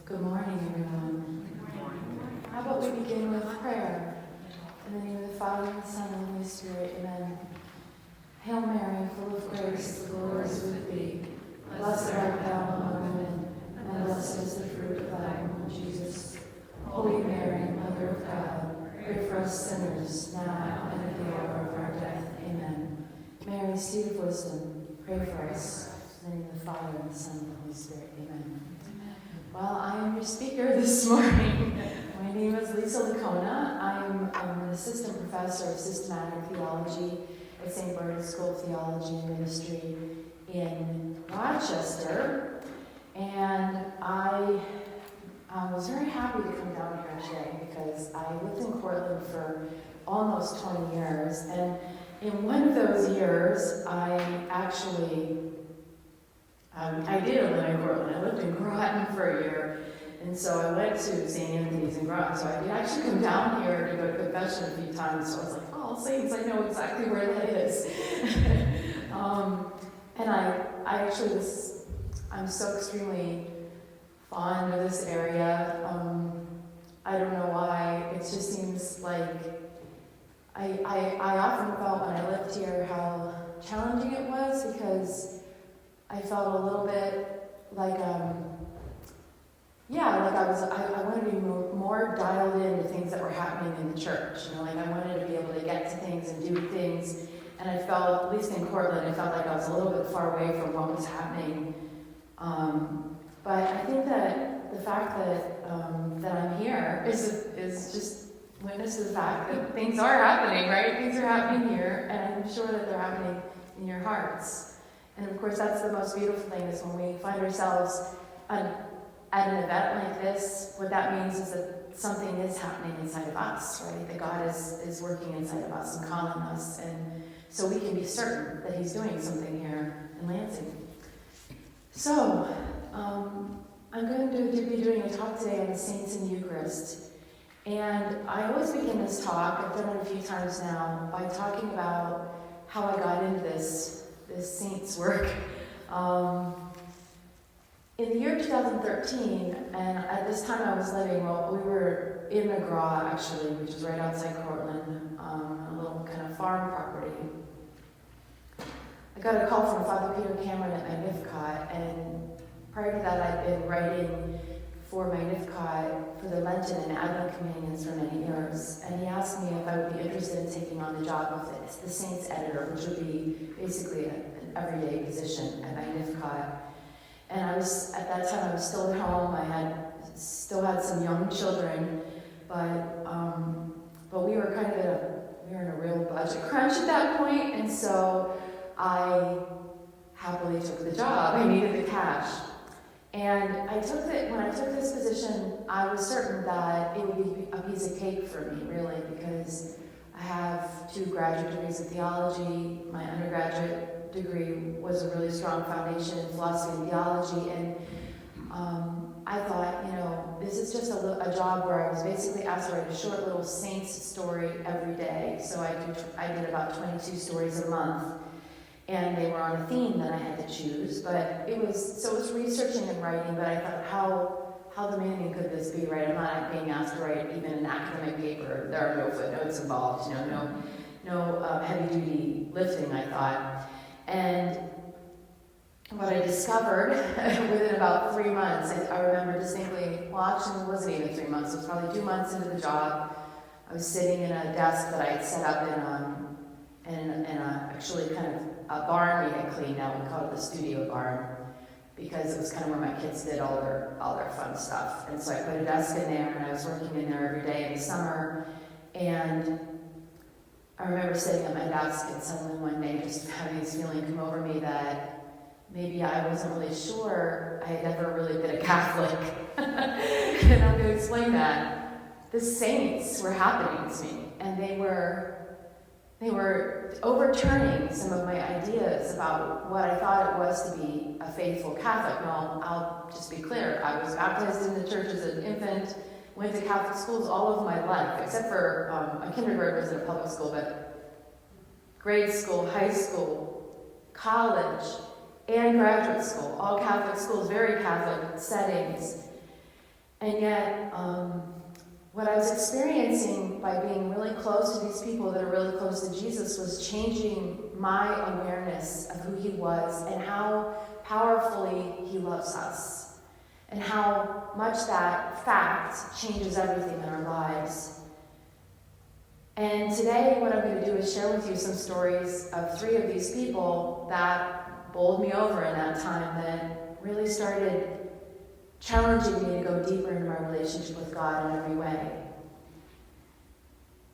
Good morning, everyone. How about we begin with prayer? In the name of the Father, and the Son, and the Holy Spirit, amen. Hail Mary, full of grace, the Lord is with thee. Blessed art thou among women, and blessed is the fruit of thy womb, Jesus. Holy Mary, Mother of God, pray for us sinners, now and at the hour of our death. Amen. Mary, seat of wisdom, pray for us. In the name of the Father, and the Son, and the Holy Spirit. Amen. Well, I am your speaker this morning. My name is Lickona. I'm an assistant professor of systematic theology at St. Bernard's School of Theology and Ministry in Rochester. And I was very happy to come down here today because I lived in Cortland for almost 20 years. And in one of those years, I did live in Portland. I lived in Groton for a year, and so I went to St. Anthony's in Groton. So I did actually come down here to go to confession a few times. So I was like, oh, Saints, I know exactly where that is. And I'm so extremely fond of this area. I don't know why. It just seems like I often felt when I lived here how challenging it was because I felt a little bit like, I wanted to be more dialed into things that were happening in the church. You know, like I wanted to be able to get to things and do things. And I felt, at least in Cortland, I felt like I was a little bit far away from what was happening. But I think that the fact that I'm here is just witness to the fact that things are happening, right? Things are happening here, and I'm sure that they're happening in your hearts. And of course, that's the most beautiful thing is when we find ourselves at an event like this, what that means is that something is happening inside of us, right? That God is working inside of us and calling us. And so we can be certain that He's doing something here in Lansing. So, I'm going to be doing a talk today on the saints in the Eucharist. And I always begin this talk, I've done it a few times now, by talking about how I got into this saints work. In the year 2013, and at this time I was living, we were in McGraw actually, which is right outside Cortland, a little kind of farm property. I got a call from Father Peter Cameron at my NIFCOT, and prior to that I'd been writing for my NIFCOT for the Lenten and Advent communions for many years, and he asked me if I would be interested in taking on the job of the Saints editor, which would be basically an everyday position at my NIFCOT. And at that time I was still at home. I still had some young children, but we were in a real budget crunch at that point, and so I happily took the job. I needed the cash. And when I took this position, I was certain that it would be a piece of cake for me, really, because I have 2 graduate degrees in theology. My undergraduate degree was a really strong foundation in philosophy and theology, and I thought, this is just a job where I was basically asked to write a short little saints story every day. So I did about 22 stories a month. And they were on a theme that I had to choose, but it was researching and writing, but I thought, how demanding could this be, right? I'm not being asked to write even an academic paper. There are no footnotes involved, no heavy-duty lifting, I thought. And what I discovered within about 3 months, I remember distinctly, well, actually it wasn't even 3 months, it was probably 2 months into the job. I was sitting in a desk that I had set up in actually kind of a barn we had cleaned out. We called it the studio barn because it was kind of where my kids did all their fun stuff. And so I put a desk in there, and I was working in there every day in the summer. And I remember sitting at my desk, and suddenly one day just having this feeling come over me that maybe I wasn't really sure I had ever really been a Catholic. And I'm going to explain that. The saints were happening to me, and they were overturning some of my ideas about what I thought it was to be a faithful Catholic. Now, I'll just be clear. I was baptized in the church as an infant, went to Catholic schools all of my life, except for my kindergarten was in a public school, but grade school, high school, college, and graduate school, all Catholic schools, very Catholic settings. And yet, what I was experiencing by being really close to these people that are really close to Jesus was changing my awareness of who he was and how powerfully he loves us, and how much that fact changes everything in our lives. And today, what I'm going to do is share with you some stories of 3 of these people that bowled me over in that time, that really started challenging me to go deeper into my relationship with God in every way.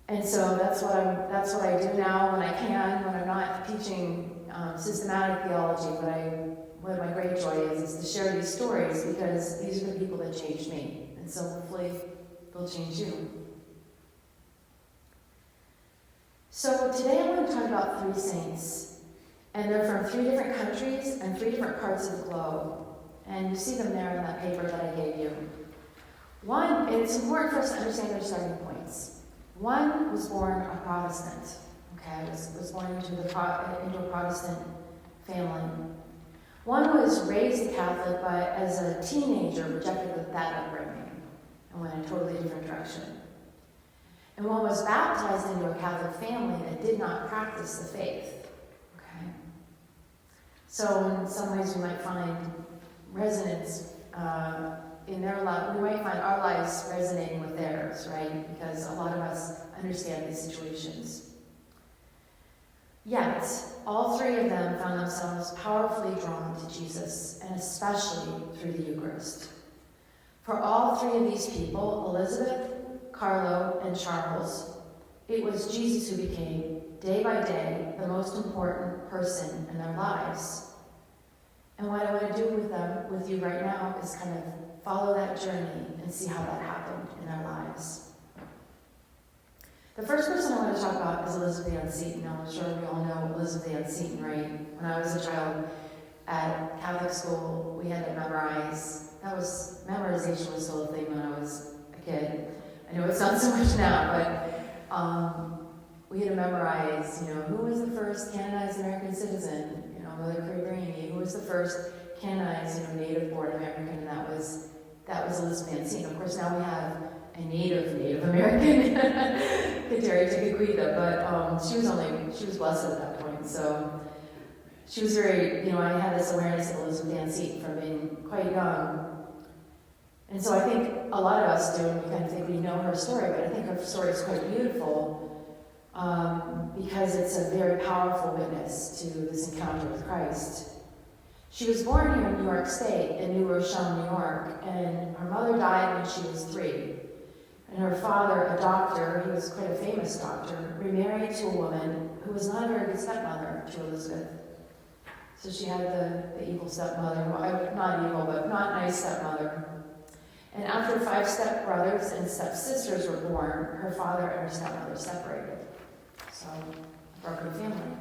And so that's what I do now when I can, when I'm not teaching systematic theology. What my great joy is to share these stories, because these are the people that changed me, and so hopefully they'll change you. So today I want to talk about 3 saints, and they're from 3 different countries and 3 different parts of the globe. And you see them there in that paper that I gave you. One, and it's important for us to understand their starting points. One was born a Protestant, was born into a Protestant family. One was raised Catholic, but as a teenager rejected that upbringing and went in a totally different direction. And one was baptized into a Catholic family that did not practice the faith. Okay? So in some ways we might find resonance in their life. We might find our lives resonating with theirs, right? Because a lot of us understand these situations. Yet, all 3 of them found themselves powerfully drawn to Jesus, and especially through the Eucharist. For all 3 of these people, Elizabeth, Carlo, and Charles, it was Jesus who became, day by day, the most important person in their lives. And what I want to do with you right now is kind of follow that journey and see how that happened in their lives. The first person I want to talk about is Elizabeth Ann Seton. I'm sure we all know Elizabeth Ann Seton, right? When I was a child at Catholic school, we had to memorize. Memorization was still a thing when I was a kid. I know it's not so much now, but we had to memorize, who was the first canonized American citizen? Mother Cabrini, who was the first canonized, native-born American, and that was Elizabeth Ann Seton. Of course, now we have a native American, Kateri Tekakwitha, but she was blessed at that point. So she was very, I had this awareness of Elizabeth Ann Seton from being quite young. And so I think a lot of us do, and we kind of think we know her story, but I think her story is quite beautiful. Because it's a very powerful witness to this encounter with Christ. She was born here in New York State, in New Rochelle, New York, and her mother died when she was 3. And her father, a doctor, he was quite a famous doctor, remarried to a woman who was not a very good stepmother to Elizabeth. So she had the evil stepmother, well, not evil, but not nice stepmother. And after 5 stepbrothers and stepsisters were born, her father and her stepmother separated. So, a broken family.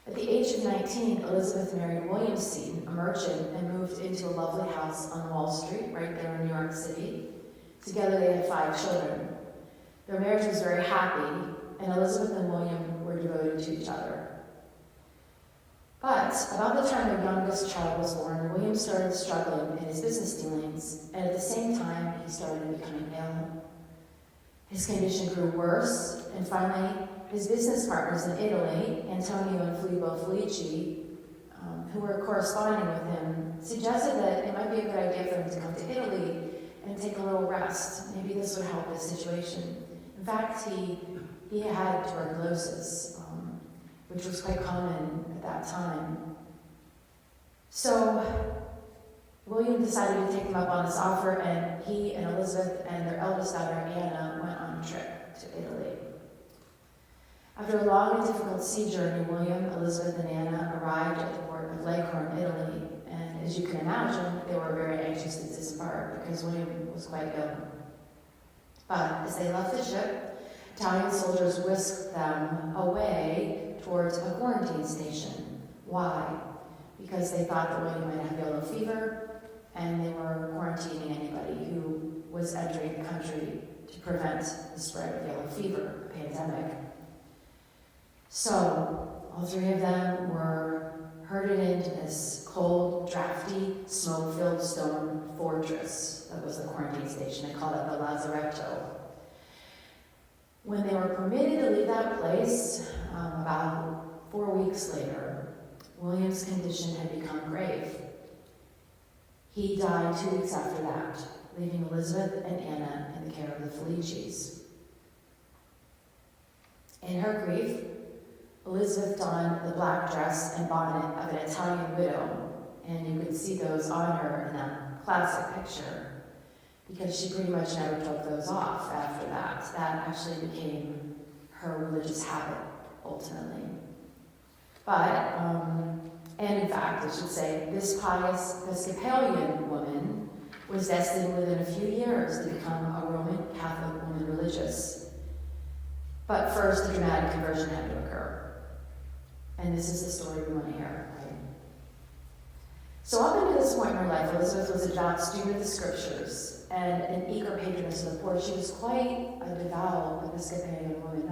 At the age of 19, Elizabeth married William Seton, a merchant, and moved into a lovely house on Wall Street, right there in New York City. Together they had 5 children. Their marriage was very happy, and Elizabeth and William were devoted to each other. But about the time their youngest child was born, William started struggling in his business dealings, and at the same time, he started becoming ill. His condition grew worse, and finally, his business partners in Italy, Antonio and Filippo Felici, who were corresponding with him, suggested that it might be a good idea for him to come to Italy and take a little rest. Maybe this would help his situation. In fact, he had tuberculosis, which was quite common at that time. So William decided to take him up on this offer, and he and Elizabeth and their eldest daughter, Anna, went on a trip to Italy. After a long and difficult sea journey, William, Elizabeth, and Anna arrived at the port of Lickona, Italy, and as you can imagine, they were very anxious to disembark because William was quite ill. But as they left the ship, Italian soldiers whisked them away towards a quarantine station. Why? Because they thought that William might have yellow fever, and they were quarantining anybody who was entering the country to prevent the spread of yellow fever, a pandemic. So, all 3 of them were herded into this cold, drafty, smoke-filled stone fortress that was the quarantine station. They called it the Lazaretto. When they were permitted to leave that place, about 4 weeks later, William's condition had become grave. He died 2 weeks after that, leaving Elizabeth and Anna in the care of the Felicis. In her grief, Elizabeth donned the black dress and bonnet of an Italian widow, and you could see those on her in that classic picture, because she pretty much never took those off after that. That actually became her religious habit, ultimately. But, and in fact, I should say, this pious Episcopalian woman was destined within a few years to become a Roman Catholic woman religious. But first, a dramatic conversion had to occur. And this is the story we want to hear, right? So up until this point in her life, Elizabeth was a devout student of the scriptures and an eager patroness of the poor. She was quite a devout Episcopalian woman.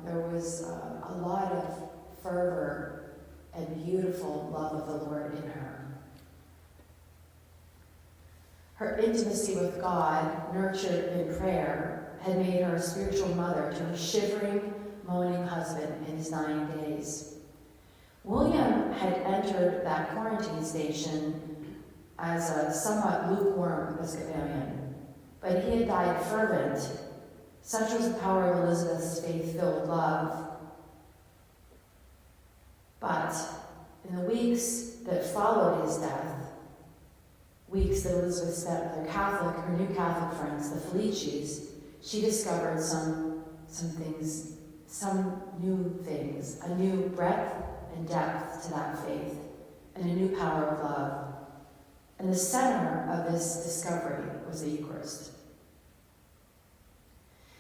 There was a lot of fervor and beautiful love of the Lord in her. Her intimacy with God, nurtured in prayer, had made her a spiritual mother to her shivering, moaning husband in his dying days. William had entered that quarantine station as a somewhat lukewarm Episcopalian, but he had died fervent. Such was the power of Elizabeth's faith-filled love. But in the weeks that followed his death, weeks that Elizabeth spent with her new Catholic friends, the Felicis, she discovered some new things, a new breadth and depth to that faith, and a new power of love. And the center of this discovery was the Eucharist.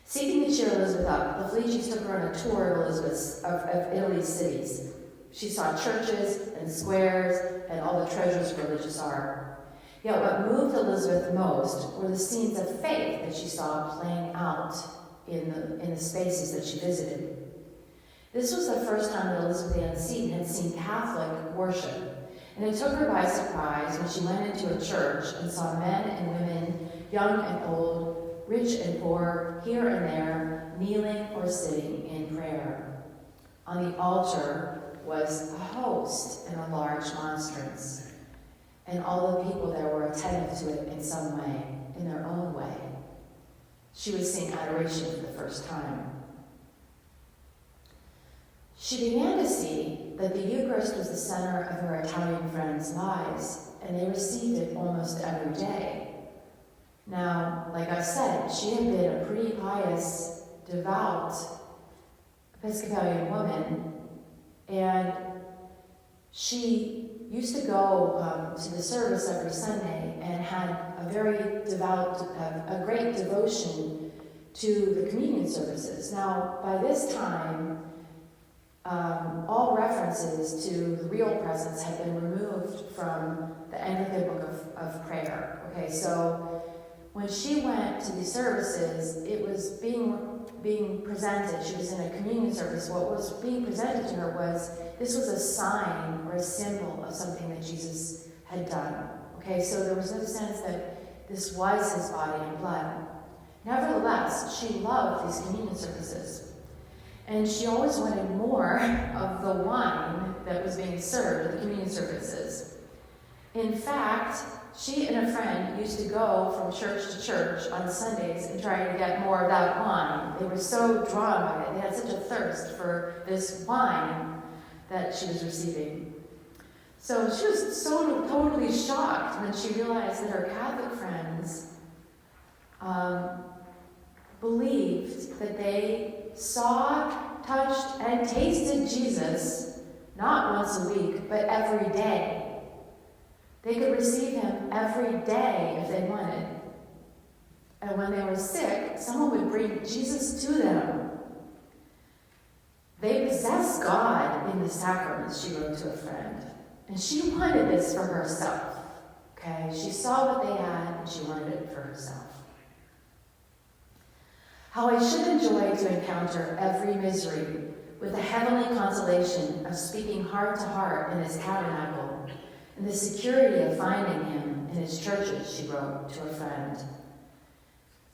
Seeking to cheer Elizabeth up, the Felicis took her on a tour of Italy's cities. She saw churches and squares and all the treasures of religious art. Yet what moved Elizabeth most were the scenes of faith that she saw playing out in the spaces that she visited. This was the first time that Elizabeth Ann Seton had seen Catholic worship, and it took her by surprise when she went into a church and saw men and women, young and old, rich and poor, here and there, kneeling or sitting in prayer. On the altar was a host and a large monstrance, and all the people there were attentive to it in some way, in their own way. She was seeing adoration for the first time. She began to see that the Eucharist was the center of her Italian friends' lives, and they received it almost every day. Now, like I said, she had been a pretty pious, devout Episcopalian woman, and she used to go to the service every Sunday and had a great devotion to the communion services. Now, by this time, all references to the real presence had been removed from the Anglican Book of Prayer. Okay, so when she went to the services, it was being presented. She was in a communion service. What was being presented to her this was a sign or a symbol of something that Jesus had done. Okay, so there was no sense that this was his body and blood. Nevertheless, she loved these communion services. And she always wanted more of the wine that was being served at the communion services. In fact, she and a friend used to go from church to church on Sundays and try to get more of that wine. They were so drawn by it. They had such a thirst for this wine that she was receiving. So she was so totally shocked when she realized that her Catholic friends believed that they saw, touched, and tasted Jesus not once a week, but every day. They could receive him every day if they wanted. And when they were sick, someone would bring Jesus to them. They possessed God in the sacraments, she wrote to a friend. And she wanted this for herself. Okay? She saw what they had, and she wanted it for herself. How I should enjoy to encounter every misery with the heavenly consolation of speaking heart to heart in his tabernacle, and the security of finding him in his churches, she wrote to a friend.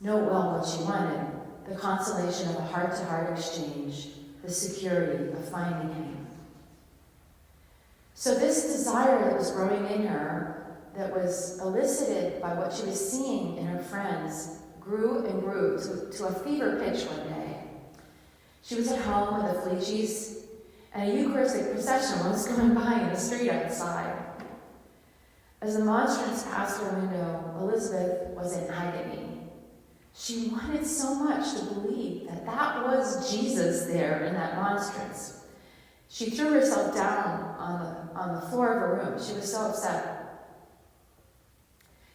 Note well what she wanted, the consolation of a heart-to-heart exchange, the security of finding him. So this desire that was growing in her, that was elicited by what she was seeing in her friends, grew and grew to a fever pitch one day. She was at home with the Felicis, and a Eucharistic procession was going by in the street outside. As the monstrance passed her window, Elizabeth was in agony. She wanted so much to believe that that was Jesus there in that monstrance. She threw herself down on the floor of her room. She was so upset.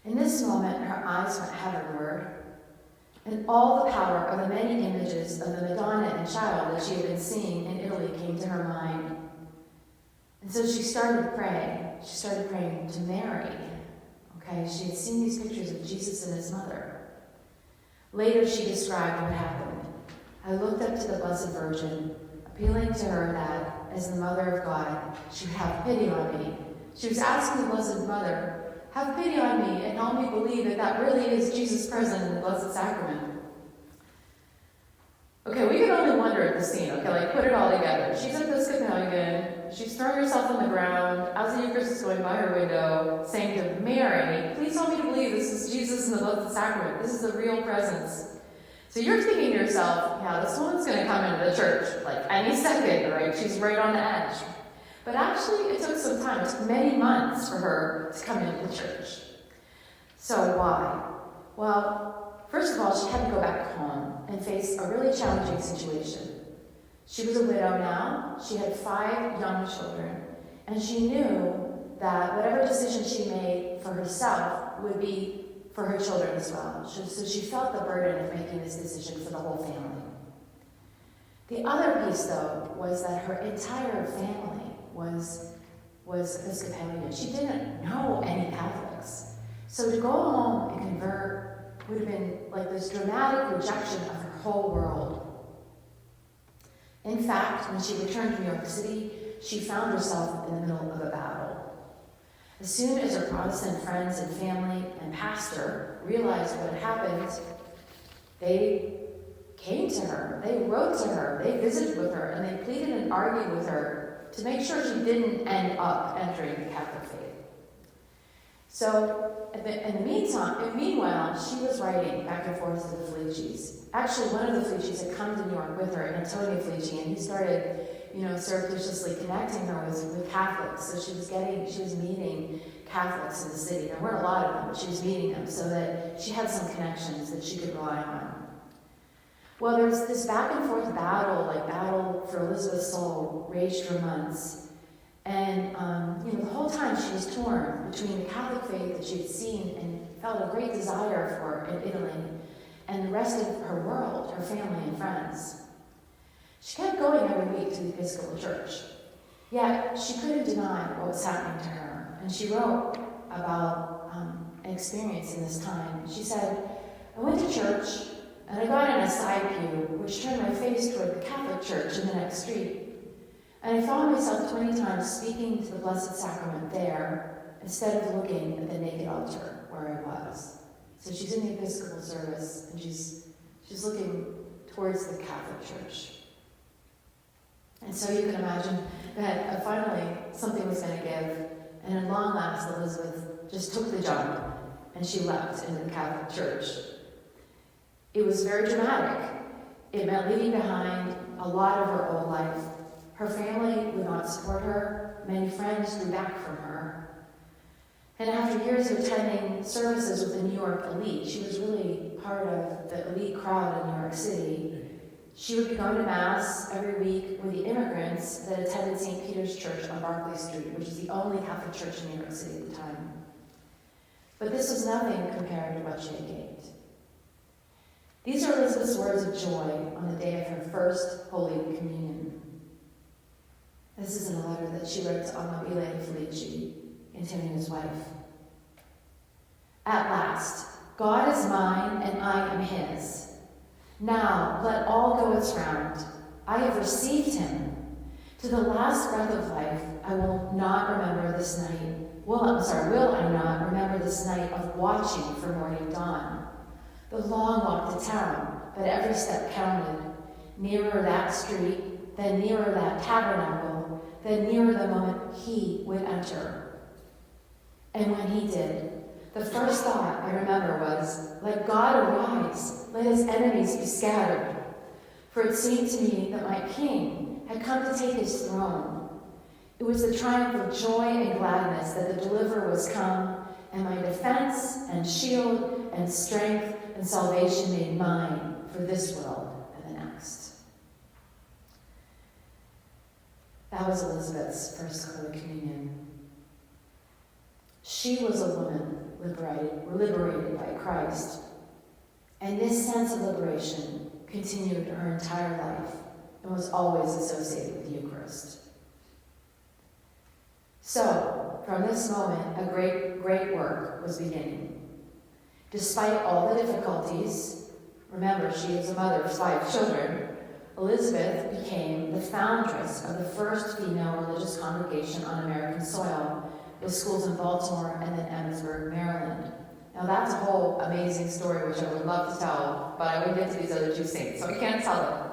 In this moment, her eyes went heavenward, and all the power of the many images of the Madonna and Child that she had been seeing in Italy came to her mind. And so she started praying. She started praying to Mary. Okay, she had seen these pictures of Jesus and his mother. Later, she described what happened. I looked up to the Blessed Virgin, appealing to her that, as the Mother of God, she would have pity on me. She was asking the Blessed Mother, have pity on me and help me believe that that really is Jesus present in the Blessed Sacrament. Okay, we can only wonder at the scene, okay, like put it all together. She's Episcopalian, she's throwing herself on the ground as the Eucharist is going by her window, saying to Mary, please help me to believe this is Jesus in the Blessed Sacrament. This is the real presence. So you're thinking to yourself, yeah, this woman's going to come into the church, like any second, right? She's right on the edge. But actually, it took some time. It took many months for her to come into the church. So why? Well, first of all, she had to go back home and face a really challenging situation. She was a widow now. She had 5 young children. And she knew that whatever decision she made for herself would be for her children as well. So she felt the burden of making this decision for the whole family. The other piece, though, was that her entire family was Episcopalian. She didn't know any Catholics. So to go home and convert would have been like this dramatic rejection of her whole world. In fact, when she returned to New York City, she found herself in the middle of a battle. As soon as her Protestant friends and family and pastor realized what had happened, they came to her, they wrote to her, they visited with her, and they pleaded and argued with her to make sure she didn't end up entering the Catholic faith. So, meanwhile, she was writing back and forth to the Felicis. Actually, one of the Felicis had come to New York with her, Antonio Felici, and he started, surreptitiously connecting her with Catholics. So she was meeting Catholics in the city. There weren't a lot of them, but she was meeting them so that she had some connections that she could rely on. Well, there was this back and forth battle for Elizabeth's soul, raged for months. And, the whole time she was torn between the Catholic faith that she had seen and felt a great desire for in Italy and the rest of her world, her family and friends. She kept going every week to the Episcopal Church, yet she couldn't deny what was happening to her. And she wrote about an experience in this time. She said, I went to church, and I got in a side pew, which turned my face toward the Catholic Church in the next street. And I found myself 20 times speaking to the Blessed Sacrament there, instead of looking at the naked altar where I was. So she's in the Episcopal service, and she's looking towards the Catholic Church. And so you can imagine that finally something was going to give, and at long last Elizabeth just took the jump, and she leapt into the Catholic Church. It was very dramatic. It meant leaving behind a lot of her old life. Her family would not support her. Many friends drew back from her. And after years of attending services with the New York elite, she was really part of the elite crowd in New York City. She would be going to Mass every week with the immigrants that attended St. Peter's Church on Barclay Street, which is the only Catholic church in New York City at the time. But this was nothing compared to what she had gained. These are Elizabeth's words of joy on the day of her first Holy Communion. This is in a letter that she wrote to Amabile Felici, Antonio's wife. At last, God is mine and I am his. Now let all go its round. I have received him. To the last breath of life, I will not remember this night. Will I not remember this night of watching for morning dawn? The long walk to town, but every step counted. Nearer that street, then nearer that tabernacle, then nearer the moment he would enter. And when he did, the first thought I remember was, let God arise, let his enemies be scattered. For it seemed to me that my king had come to take his throne. It was the triumph of joy and gladness that the deliverer was come, and my defense and shield and strength and salvation made mine for this world and the next. That was Elizabeth's first Holy Communion. She was a woman liberated by Christ, and this sense of liberation continued her entire life and was always associated with the Eucharist. So, from this moment, a great work was beginning. Despite all the difficulties, remember, she is a mother of 5 children, Elizabeth became the foundress of the first female religious congregation on American soil, with schools in Baltimore and then Emmitsburg, Maryland. Now that's a whole amazing story which I would love to tell, but I wouldn't get to these other 2 saints, so I can't tell them.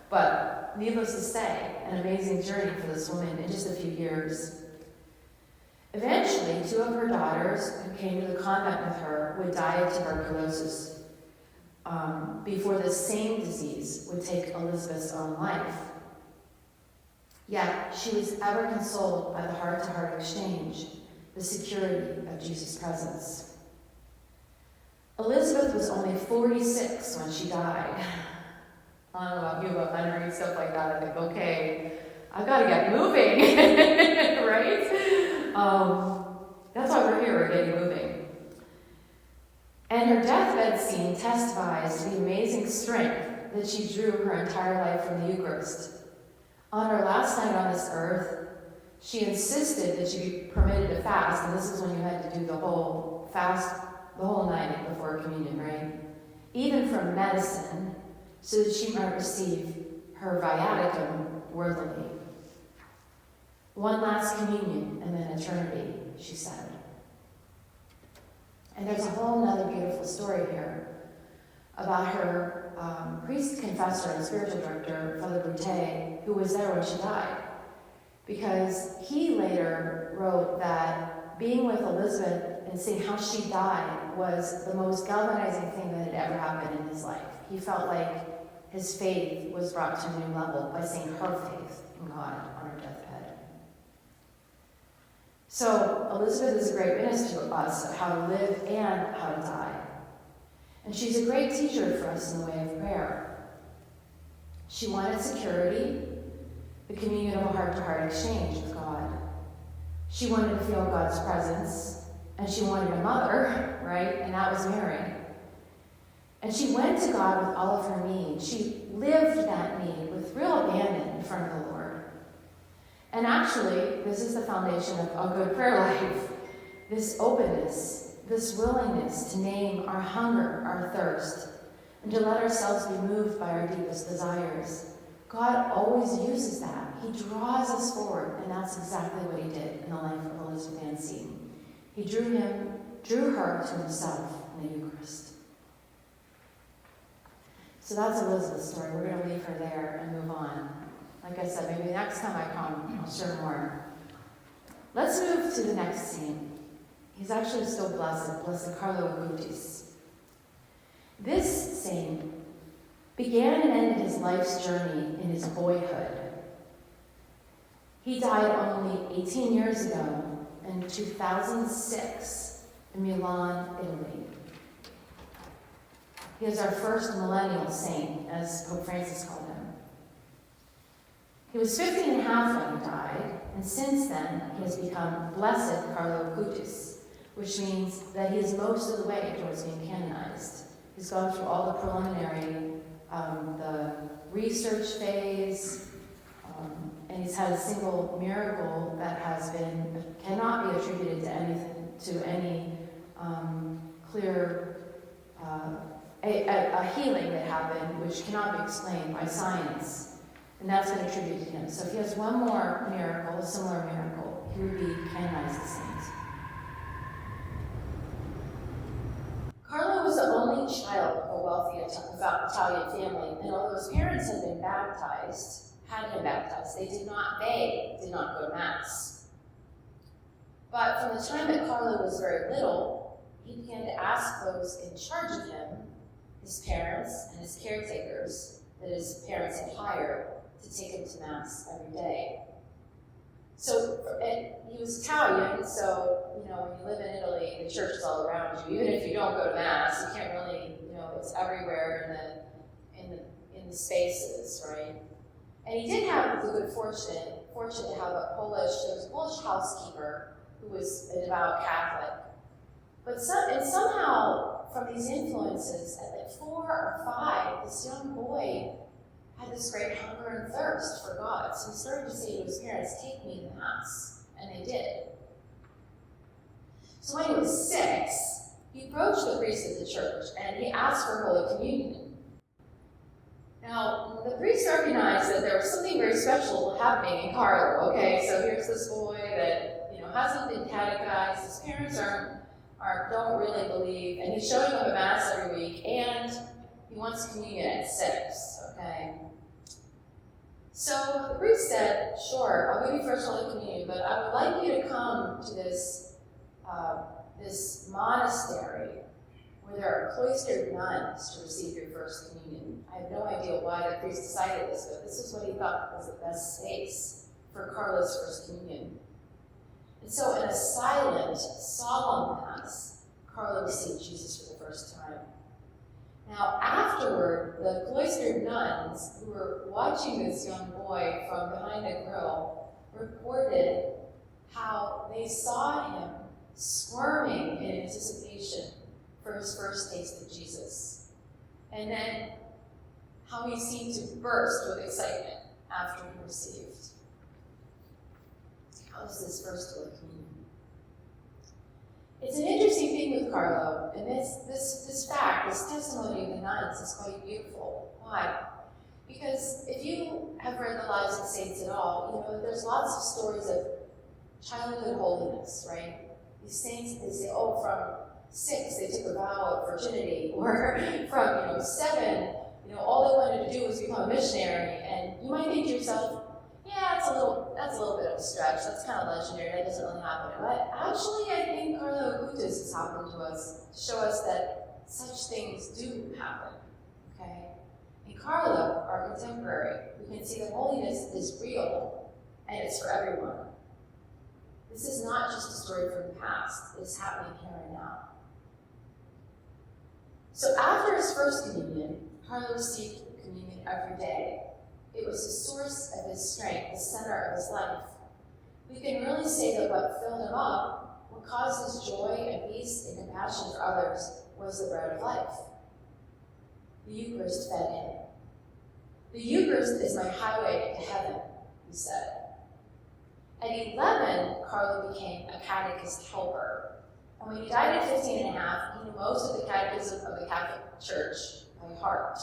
But needless to say, an amazing journey for this woman in just a few years. Eventually, 2 of her daughters who came to the convent with her would die of tuberculosis before the same disease would take Elizabeth's own life. Yet, she was ever consoled by the heart-to-heart exchange, the security of Jesus' presence. Elizabeth was only 46 when she died. I don't know about you, but when I read stuff like that, I think, okay, I've got to get moving, right? That's why we're here, we're getting moving. And her deathbed scene testifies to the amazing strength that she drew her entire life from the Eucharist. On her last night on this earth, she insisted that she be permitted to fast, and this is when you had to do the whole fast, the whole night before communion, right? Even from medicine, so that she might receive her viaticum worthily. One last communion and then eternity, she said. And there's a whole other beautiful story here about her priest confessor and spiritual director, Father Boutet, who was there when she died. Because he later wrote that being with Elizabeth and seeing how she died was the most galvanizing thing that had ever happened in his life. He felt like his faith was brought to a new level by seeing her faith in God on her deathbed. So Elizabeth is a great witness to us of how to live and how to die. And she's a great teacher for us in the way of prayer. She wanted security, the communion of a heart-to-heart exchange with God. She wanted to feel God's presence, and she wanted a mother, right? And that was Mary. And she went to God with all of her needs. She lived that need with real abandon in front of the Lord. And actually, this is the foundation of a good prayer life. This openness, this willingness to name our hunger, our thirst, and to let ourselves be moved by our deepest desires. God always uses that. He draws us forward, and that's exactly what he did in the life of Elizabeth Lansing. He drew her to himself in the Eucharist. So that's Elizabeth's story. We're going to leave her there and move on. Like I said, maybe next time I come, I'll share more. Let's move to the next scene. He's actually still Blessed Carlo Acutis. This saint began and ended his life's journey in his boyhood. He died only 18 years ago in 2006 in Milan, Italy. He is our first millennial saint, as Pope Francis called him. He was 50 and a half when he died, and since then he has become Blessed Carlo Acutis, which means that he is most of the way towards being canonized. He's gone through all the preliminary, the research phase, and he's had a single miracle that cannot be attributed to any clear, a healing that happened, which cannot be explained by science. And that's been attributed to him. So if he has one more miracle, a similar miracle, he would be canonized as saint. Carlo was the only child of a wealthy Italian family, and although his parents had been baptized, they did not go to Mass. But from the time that Carlo was very little, he began to ask those in charge of him, his parents and his caretakers, that his parents had hired, to take him to Mass every day. So, and he was Italian, so, when you live in Italy, the church is all around you. Even if you don't go to Mass, you can't really, it's everywhere in the spaces, right? And he did have the good fortune to have there was a Polish housekeeper who was a devout Catholic. But somehow, from these influences, at like 4 or 5, this young boy had this great hunger and thirst for God. So he started to say to his parents, "Take me to Mass." And they did. So when he was 6, he approached the priest of the church and he asked for Holy Communion. Now, the priest recognized that there was something very special happening in Carlo, okay? So here's this boy that, hasn't been catechized, his parents don't really believe, and he's showing up at Mass every week, and he wants communion at 6, okay? So the priest said, "Sure, I'll give you first Holy Communion, but I would like you to come to this monastery where there are cloistered nuns to receive your first communion." I have no idea why the priest decided this, but this is what he thought was the best space for Carlo's first communion. And so in a silent, solemn Mass, Carlo received Jesus for the first time. Now, afterward, the cloistered nuns who were watching this young boy from behind a grill reported how they saw him squirming in anticipation for his first taste of Jesus. And then how he seemed to burst with excitement after he received. How was his first Holy Communion? It's an interesting thing with Carlo, and this fact, this testimony of the nuns is quite beautiful. Why? Because if you have read the lives of saints at all, there's lots of stories of childhood holiness, right? These saints, they say, from 6 they took a vow of virginity, or from 7, all they wanted to do was become a missionary. And you might think to yourself, yeah, that's a little bit of a stretch. That's kind of legendary. That doesn't really happen. But actually, I think Carlo Acutis has happened to us to show us that such things do happen. Okay? In Carlo, our contemporary, we can see that holiness is real and it's for everyone. This is not just a story from the past. It's happening here and now. So after his first communion, Carlo received communion every day. It was the source of his strength, the center of his life. We can really say that what filled him up, what caused his joy and peace and compassion for others, was the bread of life. The Eucharist fed him. "The Eucharist is my highway to heaven," he said. At 11, Carlo became a catechist helper. And when he died at 15 and a half, he knew most of the catechism of the Catholic Church by heart.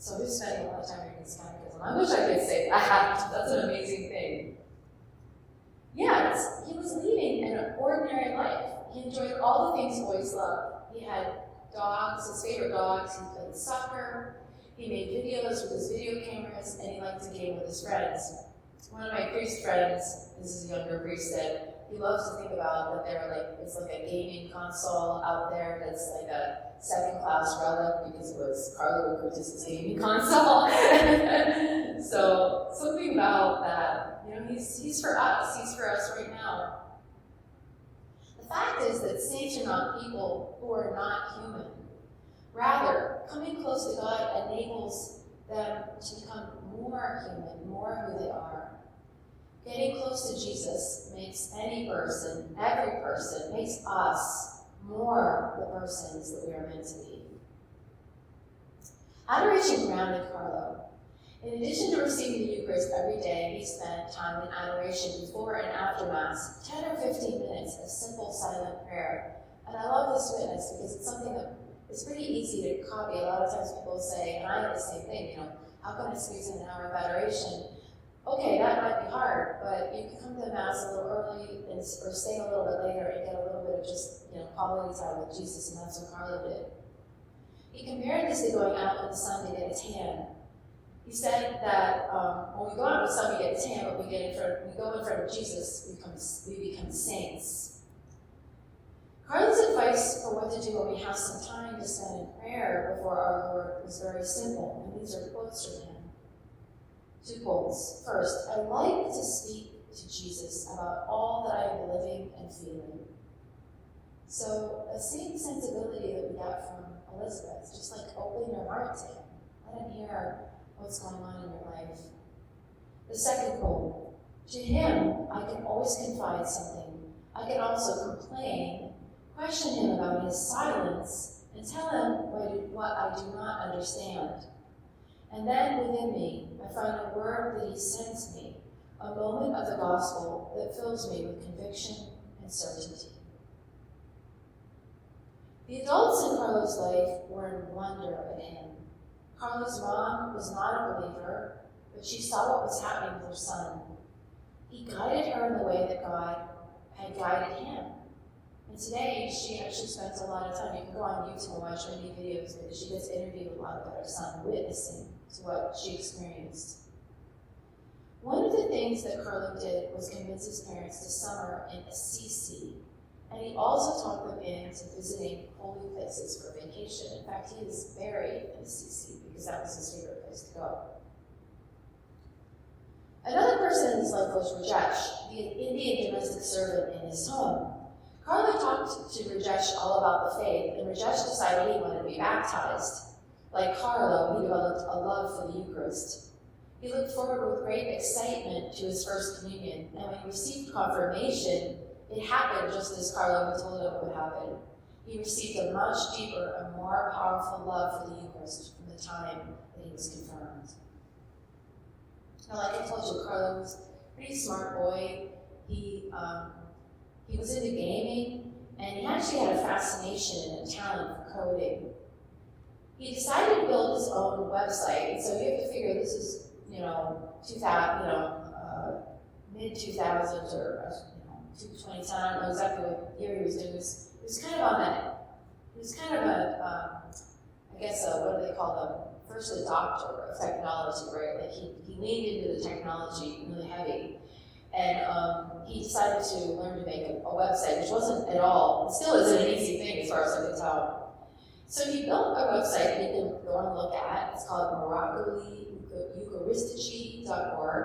So who's spending a lot of time reading his catechism? I wish I could say that. That's an amazing thing. Yet, he was leading an ordinary life. He enjoyed all the things boys love. He had dogs, his favorite dogs. He played soccer. He made videos with his video cameras, and he liked to game with his friends. One of my priest friends, this is a younger priest, said he loves to think about that it's like a gaming console out there that's like a second-class relic because it was Carlo Acutis' gaming console. So something about that, he's for us. He's for us right now. The fact is that saints are not people who are not human. Rather, coming close to God enables them to become more human, more who they are. Getting close to Jesus makes every person, makes us more the persons that we are meant to be. Adoration grounded Carlo. In addition to receiving the Eucharist every day, he spent time in adoration before and after Mass, 10 or 15 minutes of simple silent prayer. And I love this witness because it's something that it's pretty easy to copy. A lot of times people say, and I have the same thing, How can I squeeze in an hour of adoration? Okay, that might be hard, but you can come to the Mass a little early or stay a little bit later and get a little bit of just, quality time with Jesus, and that's what Carlo did. He compared this to going out in the sun to get a tan. He said that when we go out in the sun, we get a tan, but we go in front of Jesus, we become saints. Carlo's advice for what to do when we have some time to spend in prayer before our Lord was very simple, and these are quotes from him. 2 quotes. First, I like to speak to Jesus about all that I am living and feeling. So, the same sensibility that we got from Elizabeth, just like open your heart to him. Let him hear what's going on in your life. The second quote, to him, I can always confide something. I can also complain, question him about his silence, and tell him what I do not understand. And then within me, I find a word that he sends me, a moment of the gospel that fills me with conviction and certainty. The adults in Carlo's life were in wonder at him. Carlo's mom was not a believer, but she saw what was happening with her son. He guided her in the way that God had guided him. And today, she actually spends a lot of time. You can go on YouTube and watch many videos because she gets interviewed a lot about her son, witnessing to what she experienced. One of the things that Carlo did was convince his parents to summer in Assisi, and he also talked them into visiting holy places for vacation. In fact, he is buried in Assisi because that was his favorite place to go. Another person in his life was Rajesh, the Indian domestic servant in his home. Carlo talked to Rajesh all about the faith, and Rajesh decided he wanted to be baptized. Like Carlo, he developed a love for the Eucharist. He looked forward with great excitement to his first communion, and when he received confirmation, it happened just as Carlo had told him it would happen. He received a much deeper and more powerful love for the Eucharist from the time that he was confirmed. Now, like I told you, Carlo was a pretty smart boy. He was into gaming, and he actually had a fascination and a talent for coding. He decided to build his own website, and so you have to figure this is, mid-2000s or 2010. I don't know exactly what year he was doing. It was kind of on that. He was kind of what do they call them? First adopter of technology, right? Like he leaned into the technology really heavy. And he decided to learn to make a website, which wasn't at all, it still isn't an easy thing as far as I can tell. So he built a website that you can go and look at. It's called Eucharistici.org.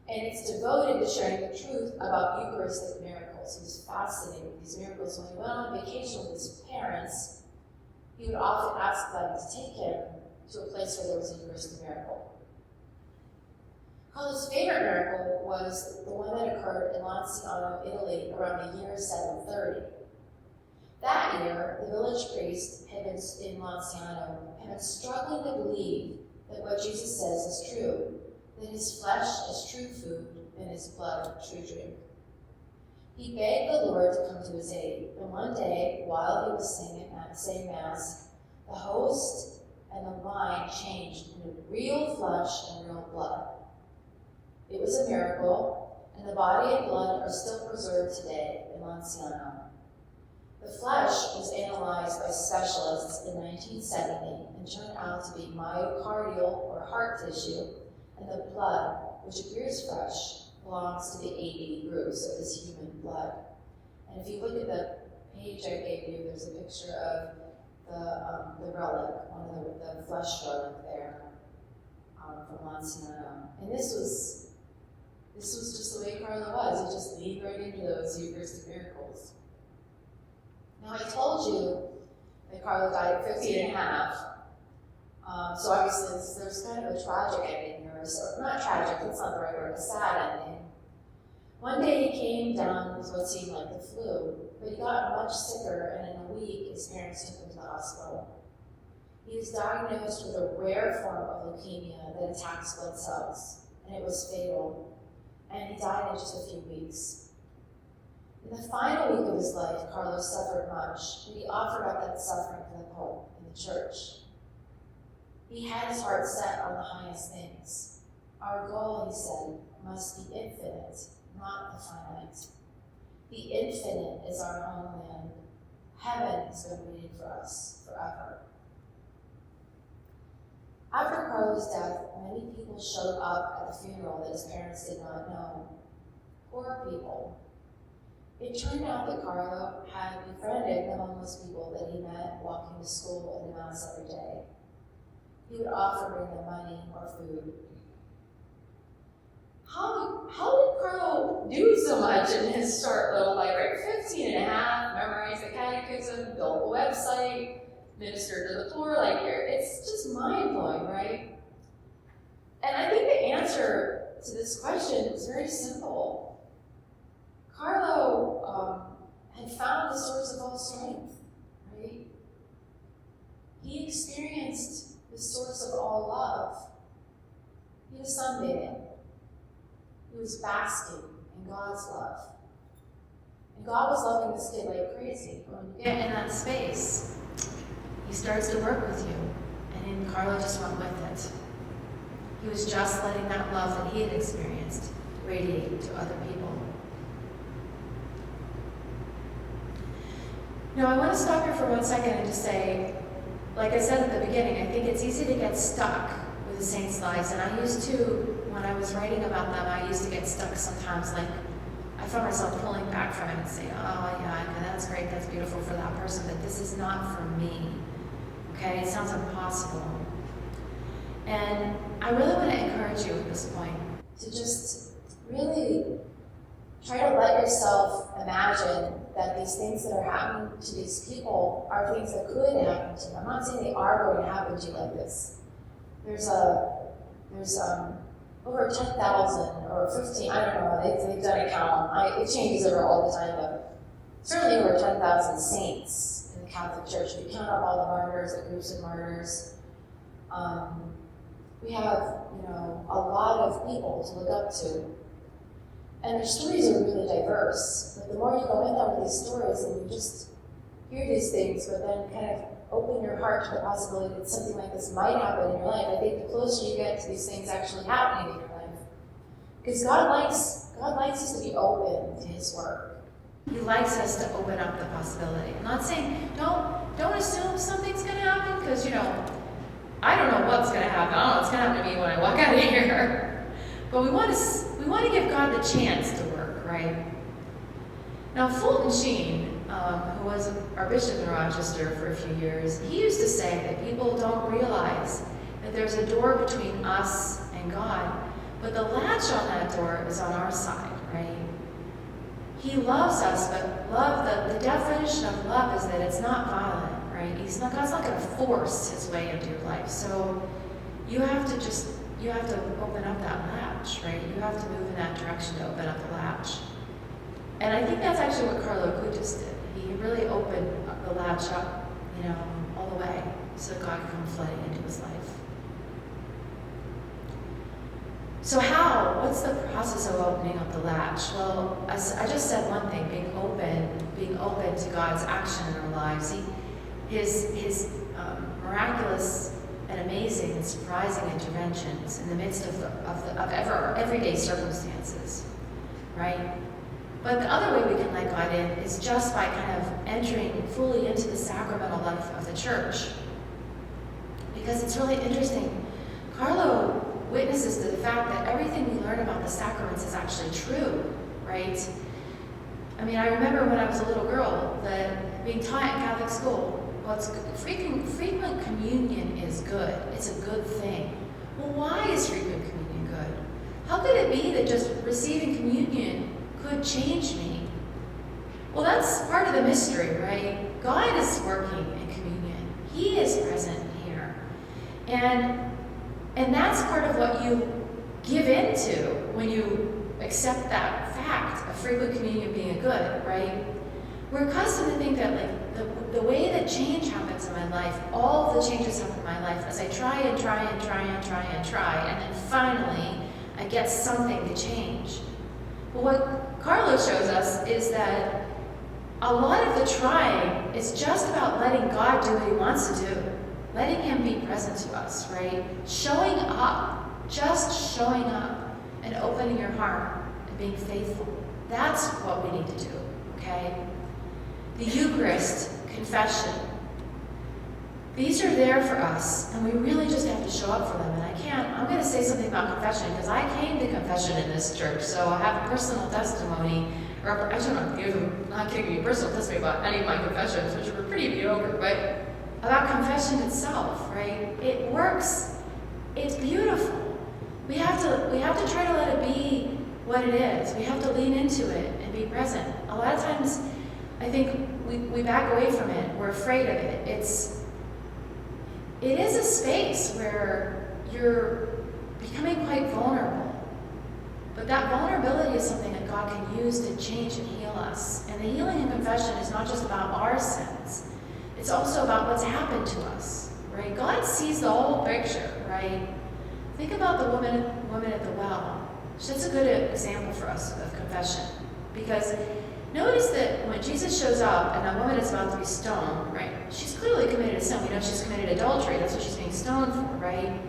And it's devoted to sharing the truth about Eucharistic miracles. He was fascinated with these miracles. When he went on vacation with his parents, he would often ask them to take him to a place where there was a Eucharistic miracle. Carlo's favorite miracle was the one that occurred in Lansing, Italy, around the year 730. That year, the village priest in Lanciano had been struggling to believe that what Jesus says is true, that his flesh is true food and his blood true drink. He begged the Lord to come to his aid, and one day, while he was saying Mass, the host and the wine changed into real flesh and real blood. It was a miracle, and the body and blood are still preserved today in Lanciano. The flesh was analyzed by specialists in 1970 and turned out to be myocardial or heart tissue, and the blood, which appears fresh, belongs to the AB group, so it is human blood. And if you look at the page I gave you, there's a picture of the relic, one of the flesh relic there from Lanciano. And this was just the way Carlo was. He just leaned right into those Eucharistic miracles. Now, I told you that Carlo died at 50 and a half. So obviously there's kind of a tragic ending here. So not tragic, that's not the right word, a sad ending. One day he came down with what seemed like the flu, but he got much sicker, and in a week his parents took him to the hospital. He was diagnosed with a rare form of leukemia that attacks blood cells, and it was fatal. And he died in just a few weeks. In the final week of his life, Carlos suffered much, but he offered up that suffering for the Pope and the Church. He had his heart set on the highest things. Our goal, he said, must be infinite, not the finite. The infinite is our homeland. Heaven has been waiting for us forever. After Carlo's death, many people showed up at the funeral that his parents did not know. Poor people. It turned out that Carlo had befriended the homeless people that he met walking to school and to Mass every day. He would often bring them money or food. How did Carlo do so much in his short little life? Right? 15 and a half, memorized the catechism, built a website, ministered to the poor. It's just mind-blowing, right? And I think the answer to this question is very simple. Carlo had found the source of all strength, right? He experienced the source of all love. He was sunbathing. He was basking in God's love. And God was loving this kid like crazy. When you get in that space, he starts to work with you. And then Carlo just went with it. He was just letting that love that he had experienced radiate to other people. Now, I want to stop here for 1 second and just say, like I said at the beginning, I think it's easy to get stuck with the saints' lives. And I used to, when I was writing about them, I used to get stuck sometimes. I found myself pulling back from it and saying, oh, yeah, that's great, that's beautiful for that person, but this is not for me. Okay? It sounds impossible. And I really want to encourage you at this point to just really try to let yourself imagine that these things that are happening to these people are things that could happen to you. I'm not saying they are going to happen to you like this. There's over 10,000 or 15, I don't know, they've done a count. It changes over all the time, but certainly over 10,000 saints in the Catholic Church. We count up all the martyrs, the groups of martyrs. We have, a lot of people to look up to. And their stories are really diverse. But the more you go in there with these stories and you just hear these things, but then kind of open your heart to the possibility that something like this might happen in your life, I think the closer you get to these things actually happening in your life. Because God likes us to be open to his work. He likes us to open up the possibility. I'm not saying don't assume something's going to happen, because, I don't know what's going to happen. I don't know what's going to happen to me when I walk out of here. But we want to give God the chance to work, right? Now, Fulton Sheen, who was our bishop in Rochester for a few years, he used to say that people don't realize that there's a door between us and God, but the latch on that door is on our side, right? He loves us, but love, the definition of love is that it's not violent, right? God's not going to force his way into your life. So you have to open up that latch, right? You have to move in that direction to open up the latch. And I think that's actually what Carlo Acutis did. He really opened the latch up, all the way, so God could come flooding into his life. So what's the process of opening up the latch? Well, I just said one thing, being open to God's action in our lives. His miraculous and amazing and surprising interventions in the midst of everyday circumstances, right? But the other way we can let God in is just by kind of entering fully into the sacramental life of the church. Because it's really interesting. Carlo witnesses to the fact that everything we learn about the sacraments is actually true, right? I mean, I remember when I was a little girl that being taught in Catholic school, frequent communion is good. It's a good thing. Well, why is frequent communion good? How could it be that just receiving communion could change me? Well, that's part of the mystery, right? God is working in communion. He is present here. And that's part of what you give into when you accept that fact of frequent communion being a good, right? We're accustomed to think that the way that change happens in my life, all of the changes happen in my life as I try and then finally I get something to change. But what Carlo shows us is that a lot of the trying is just about letting God do what he wants to do. letting him be present to us, right? Showing up, just showing up and opening your heart and being faithful. That's what we need to do, okay? The Eucharist, confession. These are there for us, and we really just have to show up for them. And I'm going to say something about confession, because I came to confession in this church, so I have personal testimony, or I don't know, not giving you personal testimony about any of my confessions, which were pretty mediocre, but about confession itself, right? It works. It's beautiful. We have to try to let it be what it is. We have to lean into it and be present. A lot of times, I think we back away from it. We're afraid of it. It is a space where you're becoming quite vulnerable. But that vulnerability is something that God can use to change and heal us. And the healing in confession is not just about our sins. It's also about what's happened to us, right? God sees the whole picture, right? Think about the woman at the well. That's a good example for us of confession. Because notice that when Jesus shows up and that woman is about to be stoned, right? She's clearly committed a sin. We know she's committed adultery. That's what she's being stoned for, right?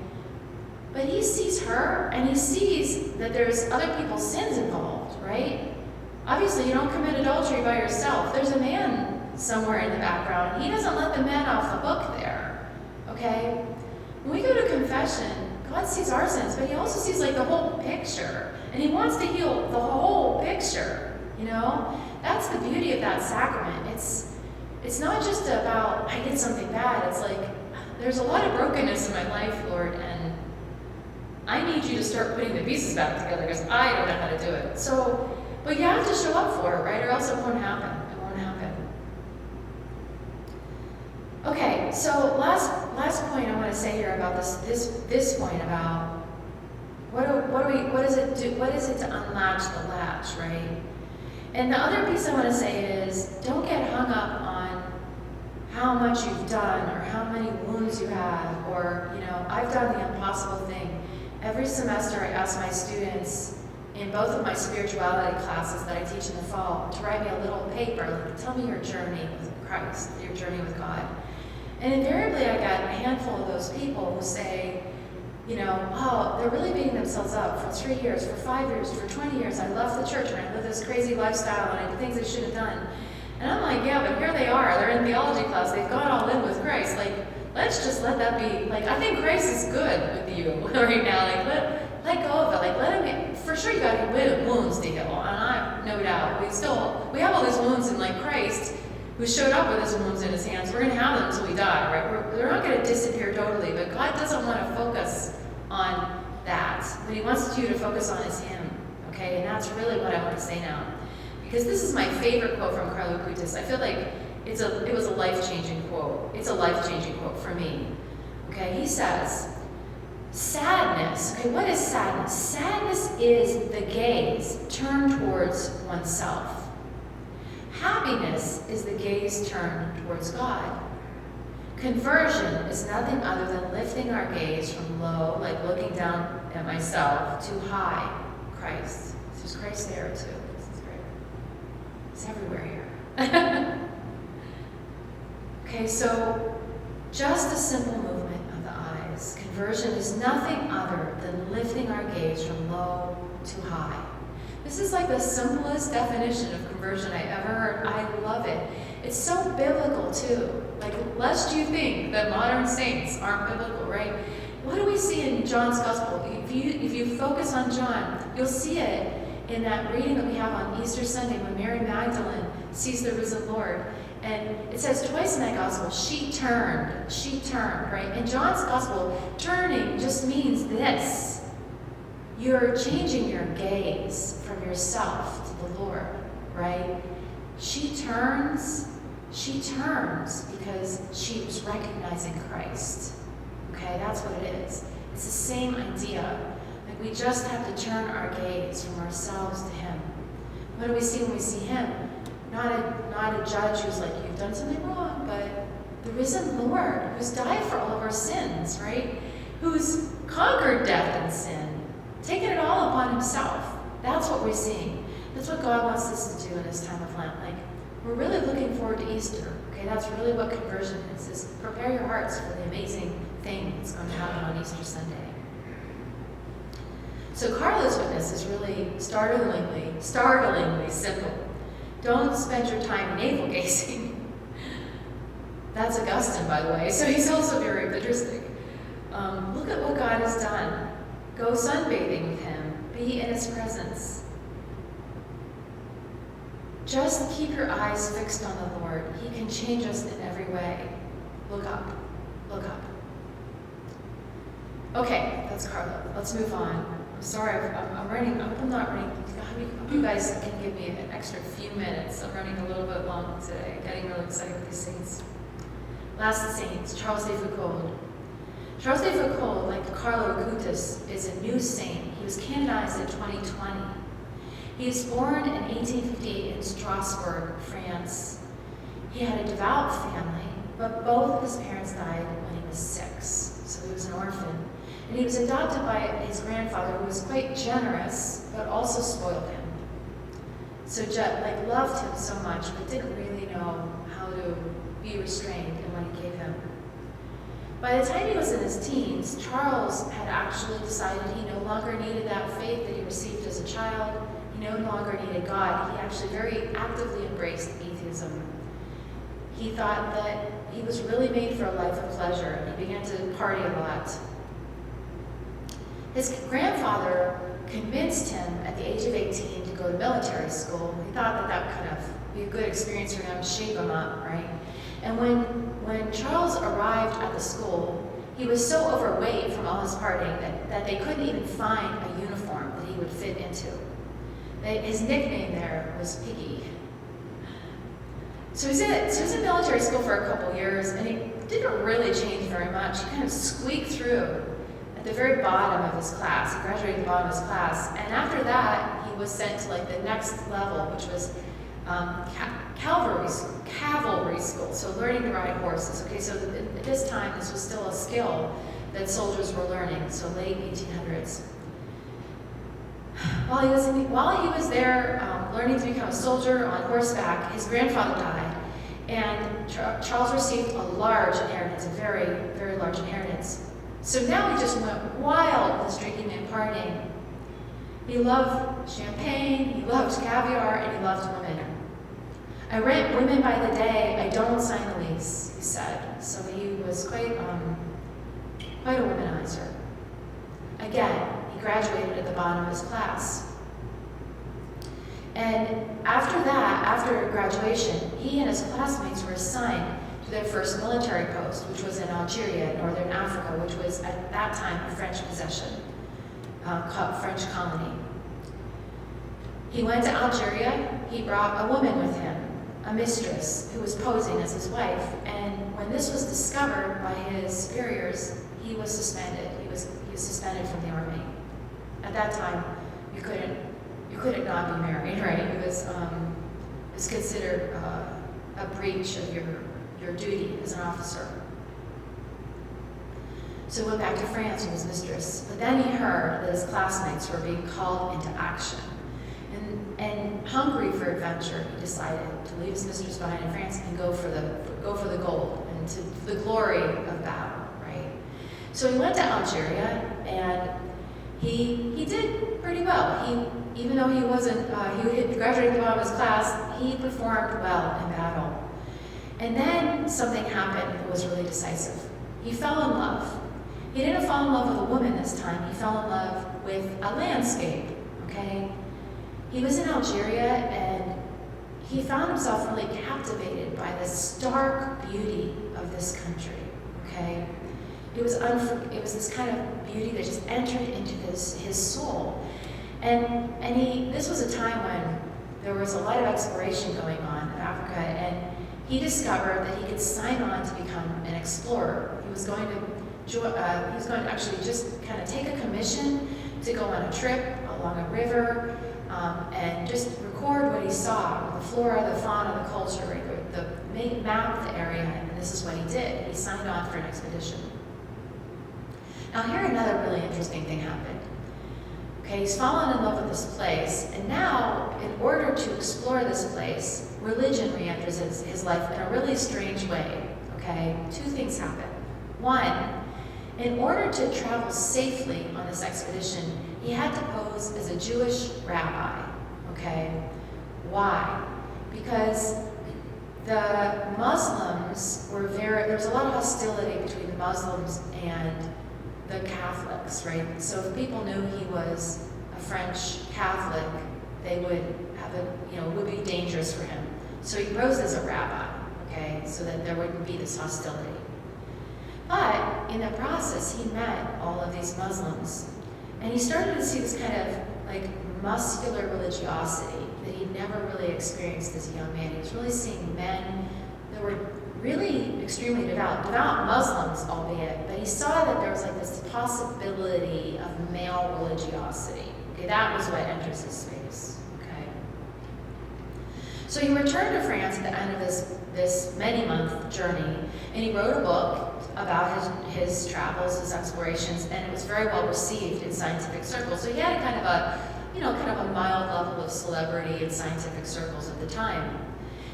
But he sees her, and he sees that there's other people's sins involved, right? Obviously, you don't commit adultery by yourself. There's a man somewhere in the background. He doesn't let the men off the hook there, okay? When we go to confession, God sees our sins, but he also sees like the whole picture, and he wants to heal the whole picture, you know? That's the beauty of that sacrament. It's not just about, I did something bad. It's like, there's a lot of brokenness in my life, Lord, and I need you to start putting the pieces back together, because I don't know how to do it. So, but you have to show up for it, right? Or else it won't happen. It won't happen. Okay, so last point I want to say here about this point about what does it do? What is it to unlatch the latch, right? And the other piece I want to say is, don't get hung up on how much you've done or how many wounds you have, or, you know, I've done the impossible thing. Every semester I ask my students in both of my spirituality classes that I teach in the fall to write me a little paper, like, tell me your journey with Christ, your journey with God. And invariably I get a handful of those people who say, you know, oh, they're really beating themselves up for 3 years, for 5 years, for 20 years. I left the church and I lived this crazy lifestyle and I did things I shouldn't have done. And I'm like, yeah, but here they are. They're in theology class. They've gone all in with Christ. Like, let's just let that be. Like, I think Christ is good with you right now. Like, let go of it. Like, let him. For sure, you got wounds to heal, and I have no doubt. We have all these wounds in like Christ, who showed up with his wounds in his hands. We're gonna have them until we die, right? They're not gonna disappear totally. But God doesn't want to focus on that. What he wants you to focus on is him. Okay, and that's really what I want to say now. Because this is my favorite quote from Carlo Acutis. I feel like it was a life-changing quote. It's a life-changing quote for me. Okay, he says, sadness, okay, what is sadness? Sadness is the gaze turned towards oneself. Happiness is the gaze turned towards God. Conversion is nothing other than lifting our gaze from low, like looking down at myself, to high, Christ. There's Christ there too. It's everywhere here. Okay, so just a simple movement of the eyes. Conversion is nothing other than lifting our gaze from low to high. This is like the simplest definition of conversion I ever heard. I love it. It's so biblical too. Like, lest you think that modern saints aren't biblical, right? What do we see in John's Gospel? If you focus on John, you'll see it in that reading that we have on Easter Sunday when Mary Magdalene sees the risen Lord. And it says twice in that Gospel, she turned, right? In John's Gospel, turning just means this. You're changing your gaze from yourself to the Lord, right? She turns because she was recognizing Christ. Okay, that's what it is. It's the same idea. Like, we just have to turn our gaze from ourselves to him. What do we see when we see him? Not a judge who's like, you've done something wrong, but the risen Lord who's died for all of our sins, right? Who's conquered death and sin, taken it all upon himself. That's what we're seeing. That's what God wants us to do in this time of Lent. Like, we're really looking forward to Easter, okay? Okay, that's really what conversion is prepare your hearts for the amazing thing that's going to happen on Easter Sunday. So Carla's witness is really startlingly simple. Don't spend your time navel-gazing. That's Augustine, by the way, so he's also very patristic. Look at what God has done. Go sunbathing with him. Be in his presence. Just keep your eyes fixed on the Lord. He can change us in every way. Look up. Look up. Okay, that's Carla. Let's move on. I'm sorry, I'm running. I hope I'm not running. I hope you guys can give me an extra few minutes. I'm running a little bit long today. Getting really excited with these saints. Last saints, Charles de Foucauld. Charles de Foucauld, like Carlo Acutis, is a new saint. He was canonized in 2020. He was born in 1858 in Strasbourg, France. He had a devout family, but both of his parents died when he was 6, so he was an orphan. And he was adopted by his grandfather, who was quite generous, but also spoiled him. So loved him so much, but didn't really know how to be restrained in what he gave him. By the time he was in his teens, Charles had actually decided he no longer needed that faith that he received as a child. He no longer needed God. He actually very actively embraced atheism. He thought that he was really made for a life of pleasure, and he began to party a lot. His grandfather convinced him at the age of 18 to go to military school. He thought that would kind of be a good experience for him, shape him up, right? And when Charles arrived at the school, he was so overweight from all his partying that they couldn't even find a uniform that he would fit into. His nickname there was Piggy. So he was in military school for a couple years, and he didn't really change very much. He kind of squeaked through at the very bottom of his class. He graduated at the bottom of his class, and after that, he was sent to the next level, which was cavalry school, so learning to ride horses. Okay, so at this time, this was still a skill that soldiers were learning, so late 1800s. While he was there learning to become a soldier on horseback, his grandfather died, and Charles received a large inheritance, a very, very large inheritance. So now he just went wild with his drinking and partying. He loved champagne, he loved caviar, and he loved women. I rent women by the day, I don't sign the lease, he said. So he was quite a womanizer. Again, he graduated at the bottom of his class. And after graduation, he and his classmates were assigned to their first military post, which was in Algeria, northern Africa, which was at that time a French possession, French colony. He went to Algeria, he brought a woman with him, a mistress who was posing as his wife, and when this was discovered by his superiors, he was suspended. He was suspended from the army. At that time, you couldn't not be married, right? It was considered a breach of your duty as an officer. So he went back to France with his mistress, but then he heard that his classmates were being called into action. And hungry for adventure, he decided to leave his mistress behind in France and go for the gold and to the glory of battle, right? So he went to Algeria, and he did pretty well. Even though he had graduated at the bottom of his class, he performed well in battle. And then something happened that was really decisive. He fell in love. He didn't fall in love with a woman this time. He fell in love with a landscape, okay? He was in Algeria, and he found himself really captivated by the stark beauty of this country, okay? It was this kind of beauty that just entered into his soul. And this was a time when there was a lot of exploration going on in Africa, and he discovered that he could sign on to become an explorer. He was going to actually just kind of take a commission to go on a trip along a river, and just record what he saw, the flora, the fauna, the culture, the map of the area, and this is what he did. He signed on for an expedition. Now here another really interesting thing happened. Okay, he's fallen in love with this place, and now, in order to explore this place, religion re-enters his life in a really strange way. Okay, two things happen. One, in order to travel safely on this expedition, he had to pose as a Jewish rabbi. Okay, why? Because the Muslims were there was a lot of hostility between the Muslims and the Catholics, right? So if people knew he was a French Catholic, they would have it would be dangerous for him. So he posed as a rabbi, okay, so that there wouldn't be this hostility. But in the process, he met all of these Muslims, and he started to see this kind of like muscular religiosity that he'd never really experienced as a young man. He was really seeing men that were really extremely devout Muslims, albeit, but he saw that there was like this possibility of male religiosity. Okay, that was what enters his space. Okay, so he returned to France at the end of this many-month journey, and he wrote a book about his travels, his explorations, and it was very well received in scientific circles. So he had kind of a mild level of celebrity in scientific circles at the time.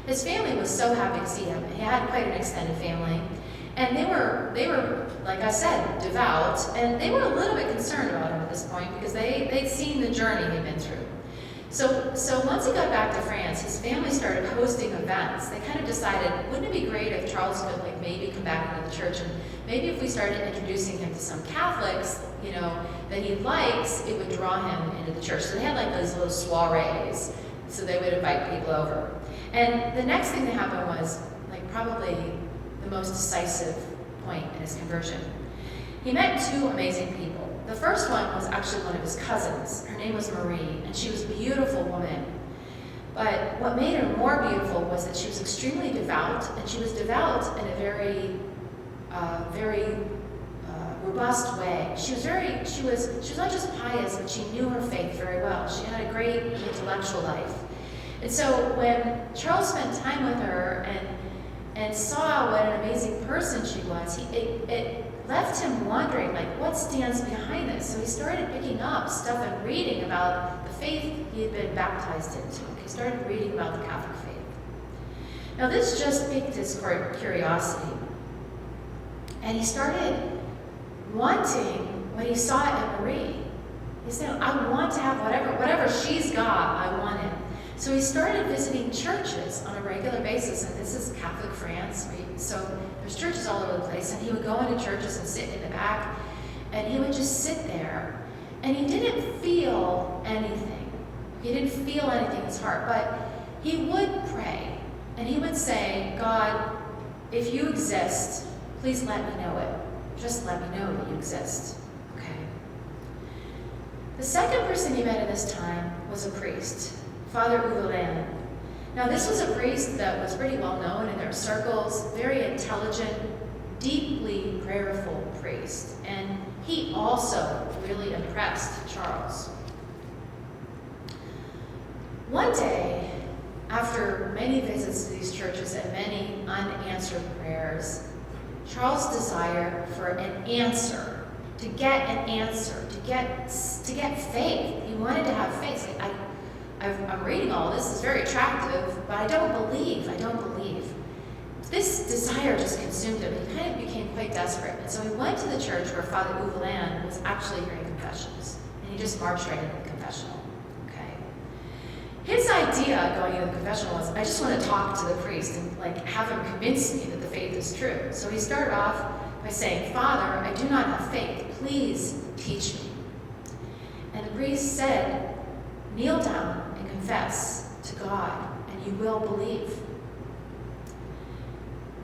His family was so happy to see him. He had quite an extended family, and they were, like I said, devout, and they were a little bit concerned about him at this point because they'd seen the journey he'd been through. So once he got back to France, his family started hosting events. They kind of decided, wouldn't it be great if Charles could like maybe come back into the church, and maybe if we started introducing him to some Catholics, that he likes, it would draw him into the church. So they had like those little soirees, so they would invite people over. And the next thing that happened was like probably the most decisive point in his conversion. He met two amazing people. The first one was actually one of his cousins. Her name was Marie, and she was a beautiful woman. But what made her more beautiful was that she was extremely devout, and she was devout in a very robust way. She was not just pious, but she knew her faith very well. She had a great intellectual life. And so when Charles spent time with her and saw what an amazing person she was, it left him wondering, like, what stands behind this? So he started picking up stuff and reading about the faith he had been baptized into. He started reading about the Catholic faith. Now this just piqued his curiosity. And he started wanting what he saw in Marie. He said, I want to have whatever she's got, I want it. So he started visiting churches on a regular basis, and this is Catholic France, right? So there's churches all over the place, and he would go into churches and sit in the back, and he would just sit there, and he didn't feel anything. He didn't feel anything in his heart, but he would pray, and he would say, God, if you exist, please let me know it. Just let me know that you exist. Okay. The second person he met at this time was a priest, Father Eucharist. Now this was a priest that was pretty well known in their circles, very intelligent, deeply prayerful priest, and he also really impressed Charles. One day, after many visits to these churches and many unanswered prayers, Charles' desire for an answer, to get an answer, to get faith. He wanted to have faith. Like, I'm reading all this, it's very attractive, but I don't believe. This desire just consumed him. He kind of became quite desperate. And so he went to the church where Father Eucharist was actually hearing confessions. And he just marched right into the confessional. Okay. His idea going into the confessional was, I just want to talk to the priest and like have him convince me that the faith is true. So he started off by saying, Father, I do not have faith. Please teach me. And the priest said, kneel down and confess to God, and you will believe.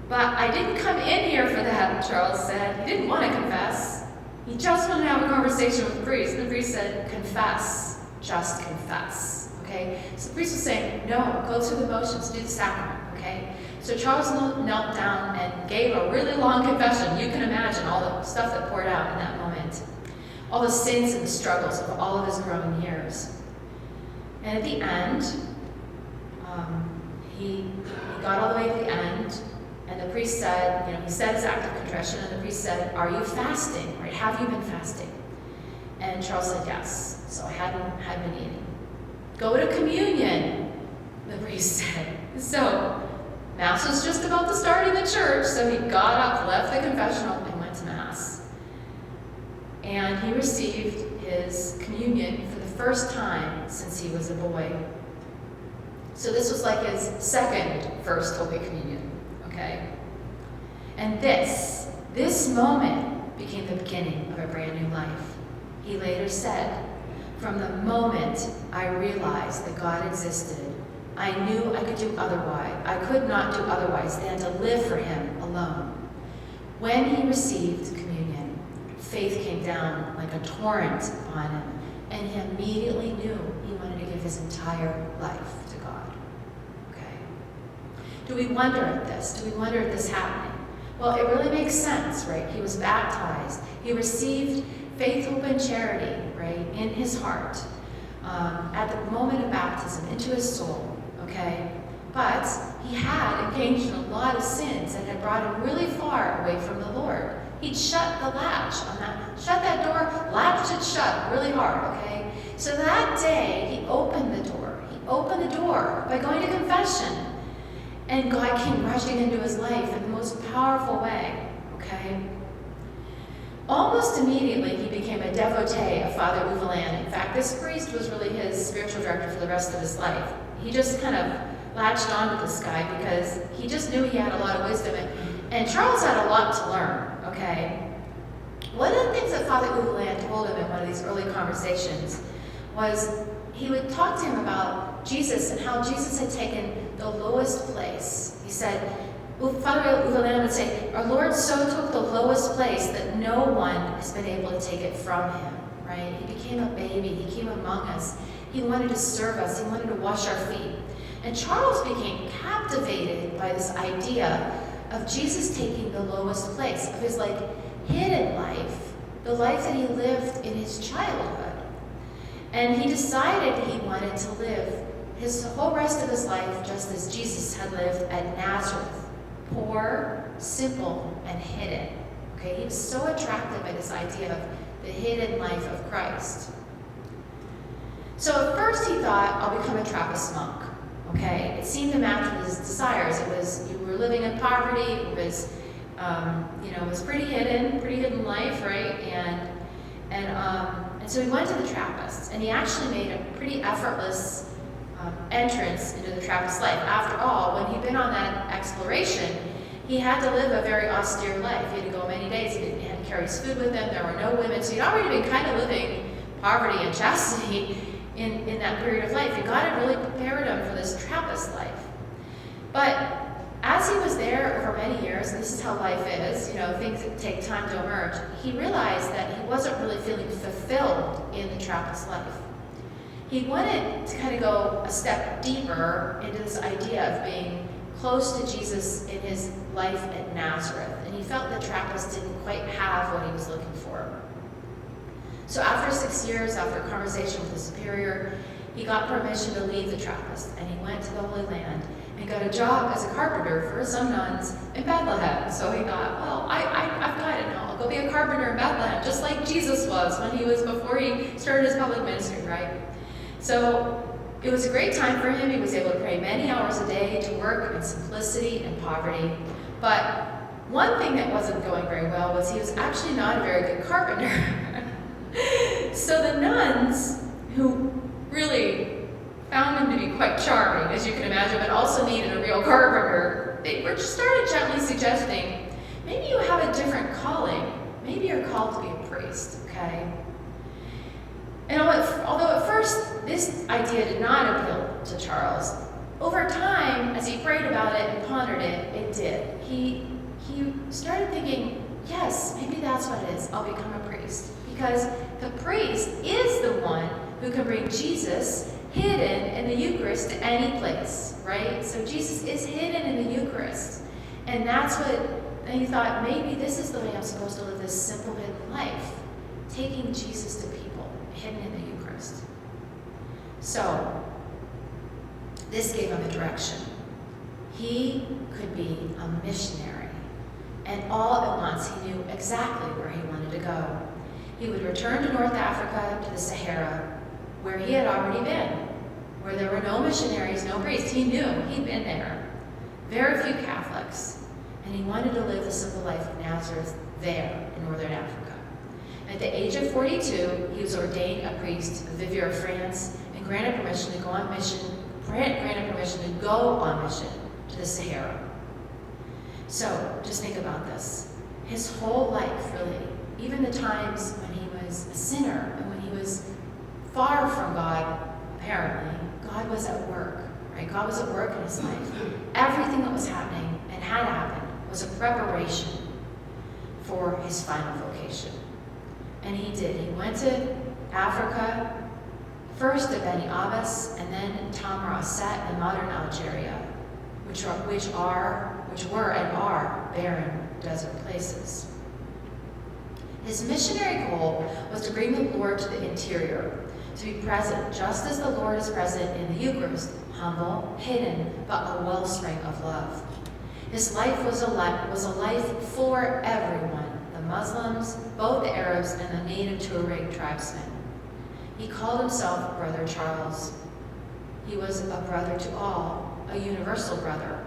But I didn't come in here for that, Charles said. He didn't want to confess. He just wanted to have a conversation with the priest. And the priest said, confess, just confess. Okay? So the priest was saying, no, go through the motions, do the sacrament. Okay? So Charles knelt down and gave a really long confession. You can imagine all the stuff that poured out in that moment. All the sins and the struggles of all of his growing years. And at the end, he got all the way to the end, and the priest said, he said his act of contrition, and the priest said, are you fasting? Right? Have you been fasting? And Charles said yes. So I had been eating. Go to communion, the priest said. So Mass was just about to start in the church, so he got up, left the confessional, and went to Mass. And he received his communion for the first time since he was a boy. So this was like his second First Holy Communion, okay? And this moment became the beginning of a brand new life. He later said, "From the moment I realized that God existed, I knew I could not do otherwise than to live for him alone." When he received communion, faith came down like a torrent upon him, and he immediately knew he wanted to give his entire life to God. Okay? Do we wonder at this? Do we wonder at this happening? Well, it really makes sense, right? He was baptized. He received faith, hope, and charity, right, in his heart at the moment of baptism, into his soul, okay? But he had engaged in a lot of sins that had brought him really far away from the Lord. He'd shut the latch on that door, latched it shut really hard, okay? So that day, he opened the door. He opened the door by going to confession. And God came rushing into his life in the most powerful way, okay? Almost immediately, he became a devotee of Father Uveland. In fact, this priest was really his spiritual director for the rest of his life. He just kind of latched onto this guy because he just knew he had a lot of wisdom. And Charles had a lot to learn, okay? One of the things that Father Uveland told him in one of these early conversations was he would talk to him about Jesus and how Jesus had taken the lowest place. He said, Father Uveland would say, our Lord so took the lowest place that no one has been able to take it from him, right? He became a baby. He came among us. He wanted to serve us. He wanted to wash our feet. And Charles became captivated by this idea of Jesus taking the lowest place, of his hidden life, the life that he lived in his childhood. And he decided he wanted to live his whole rest of his life just as Jesus had lived at Nazareth. Poor, simple, and hidden. Okay, he was so attracted by this idea of the hidden life of Christ. So at first he thought, I'll become a Trappist monk. Okay, it seemed to match with his desires. It was, you were living in poverty. It was, it was pretty hidden life, right? And so he went to the Trappists, and he actually made a pretty effortless entrance into the Trappist life. After all, when he'd been on that exploration, he had to live a very austere life. He had to go many days. He had to carry his food with him. There were no women. So he'd already been kind of living poverty and chastity in that period of life. And God had really prepared him for this Trappist life. But as he was there over many years, and this is how life is, things that take time to emerge, he realized that he wasn't really feeling fulfilled in the Trappist life. He wanted to kind of go a step deeper into this idea of being close to Jesus in his life at Nazareth. And he felt that Trappist didn't quite have what he was looking for. So after 6 years, after a conversation with the superior, he got permission to leave the Trappist, and he went to the Holy Land and got a job as a carpenter for some nuns in Bethlehem. So he thought, well, I've got it now. I'll go be a carpenter in Bethlehem, just like Jesus was before he started his public ministry, right? So it was a great time for him. He was able to pray many hours a day to work in simplicity and poverty. But one thing that wasn't going very well was he was actually not a very good carpenter. So the nuns, who really found him to be quite charming, as you can imagine, but also needed a real carpenter, they started gently suggesting, maybe you have a different calling. Maybe you're called to be a priest, okay? And although at first this idea did not appeal to Charles, over time, as he prayed about it and pondered it, it did. He started thinking, yes, maybe that's what it is. I'll become a priest. Because the priest is the one who can bring Jesus hidden in the Eucharist to any place, right? So Jesus is hidden in the Eucharist. And and he thought, maybe this is the way I'm supposed to live this simple hidden life, taking Jesus to people hidden in the Eucharist. So this gave him a direction. He could be a missionary. And all at once, he knew exactly where he wanted to go. He would return to North Africa, to the Sahara, where he had already been, where there were no missionaries, no priests. He knew, he'd been there. Very few Catholics. And he wanted to live the simple life of Nazareth there in northern Africa. At the age of 42, he was ordained a priest of Viviers, France, and granted permission to go on mission to the Sahara. So, just think about this. His whole life, really, even the times when he was a sinner and when he was far from God, apparently, God was at work, right? God was at work in his life. Everything that was happening and had happened was a preparation for his final vocation. And he did. He went to Africa, first to Beni Abbas, and then Tamar Asset in modern Algeria, which were and are barren desert places. His missionary goal was to bring the Lord to the interior, to be present just as the Lord is present in the Eucharist, humble, hidden, but a wellspring of love. His life was a life for everyone, the Muslims, both the Arabs and the native Tuareg tribesmen. He called himself Brother Charles. He was a brother to all, a universal brother.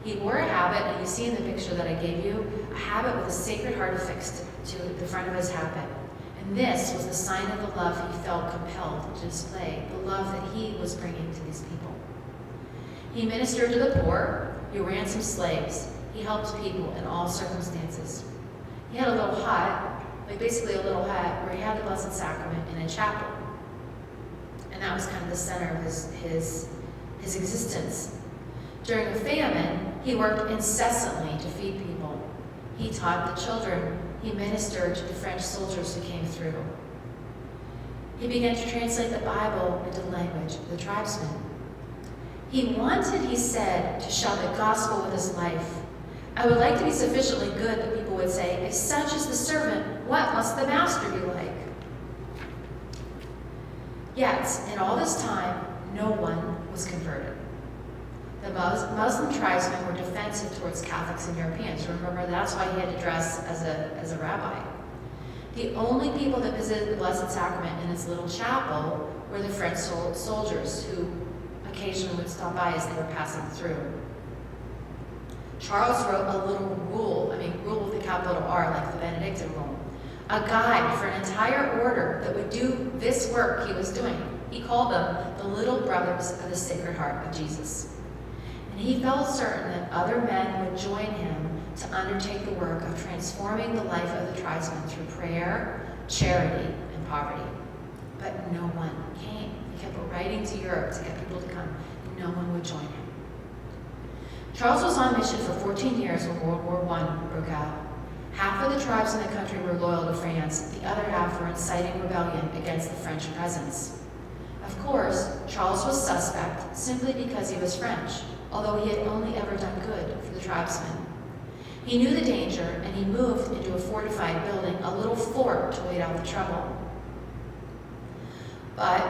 He wore a habit, and you see in the picture that I gave you, a habit with a Sacred Heart affixed to the front of his habit. And this was the sign of the love he felt compelled to display, the love that he was bringing to these people. He ministered to the poor. He ransomed slaves. He helped people in all circumstances. He had a little hut, basically a little hut, where he had the Blessed Sacrament in a chapel. And that was kind of the center of his existence. During a famine, he worked incessantly to feed people. He taught the children. He ministered to the French soldiers who came through. He began to translate the Bible into the language of the tribesmen. He wanted, he said, to shout the gospel with his life. I would like to be sufficiently good that people would say, if such is the servant, what must the master be like? Yet, in all this time, no one was converted. The Muslim tribesmen were defensive towards Catholics and Europeans. Remember, that's why he had to dress as a rabbi. The only people that visited the Blessed Sacrament in his little chapel were the French soldiers who occasionally would stop by as they were passing through. Charles wrote a little rule with a capital R, like the Benedictine rule, a guide for an entire order that would do this work he was doing. He called them the Little Brothers of the Sacred Heart of Jesus. And he felt certain that other men would join him to undertake the work of transforming the life of the tribesmen through prayer, charity, and poverty. But no one came. He kept writing to Europe to get people to come. No one would join him. Charles was on mission for 14 years when World War I broke out. Half of the tribes in the country were loyal to France. The other half were inciting rebellion against the French presence. Of course, Charles was suspect simply because he was French, although he had only ever done good for the tribesmen. He knew the danger, and he moved into a fortified building, a little fort, to wait out the trouble. But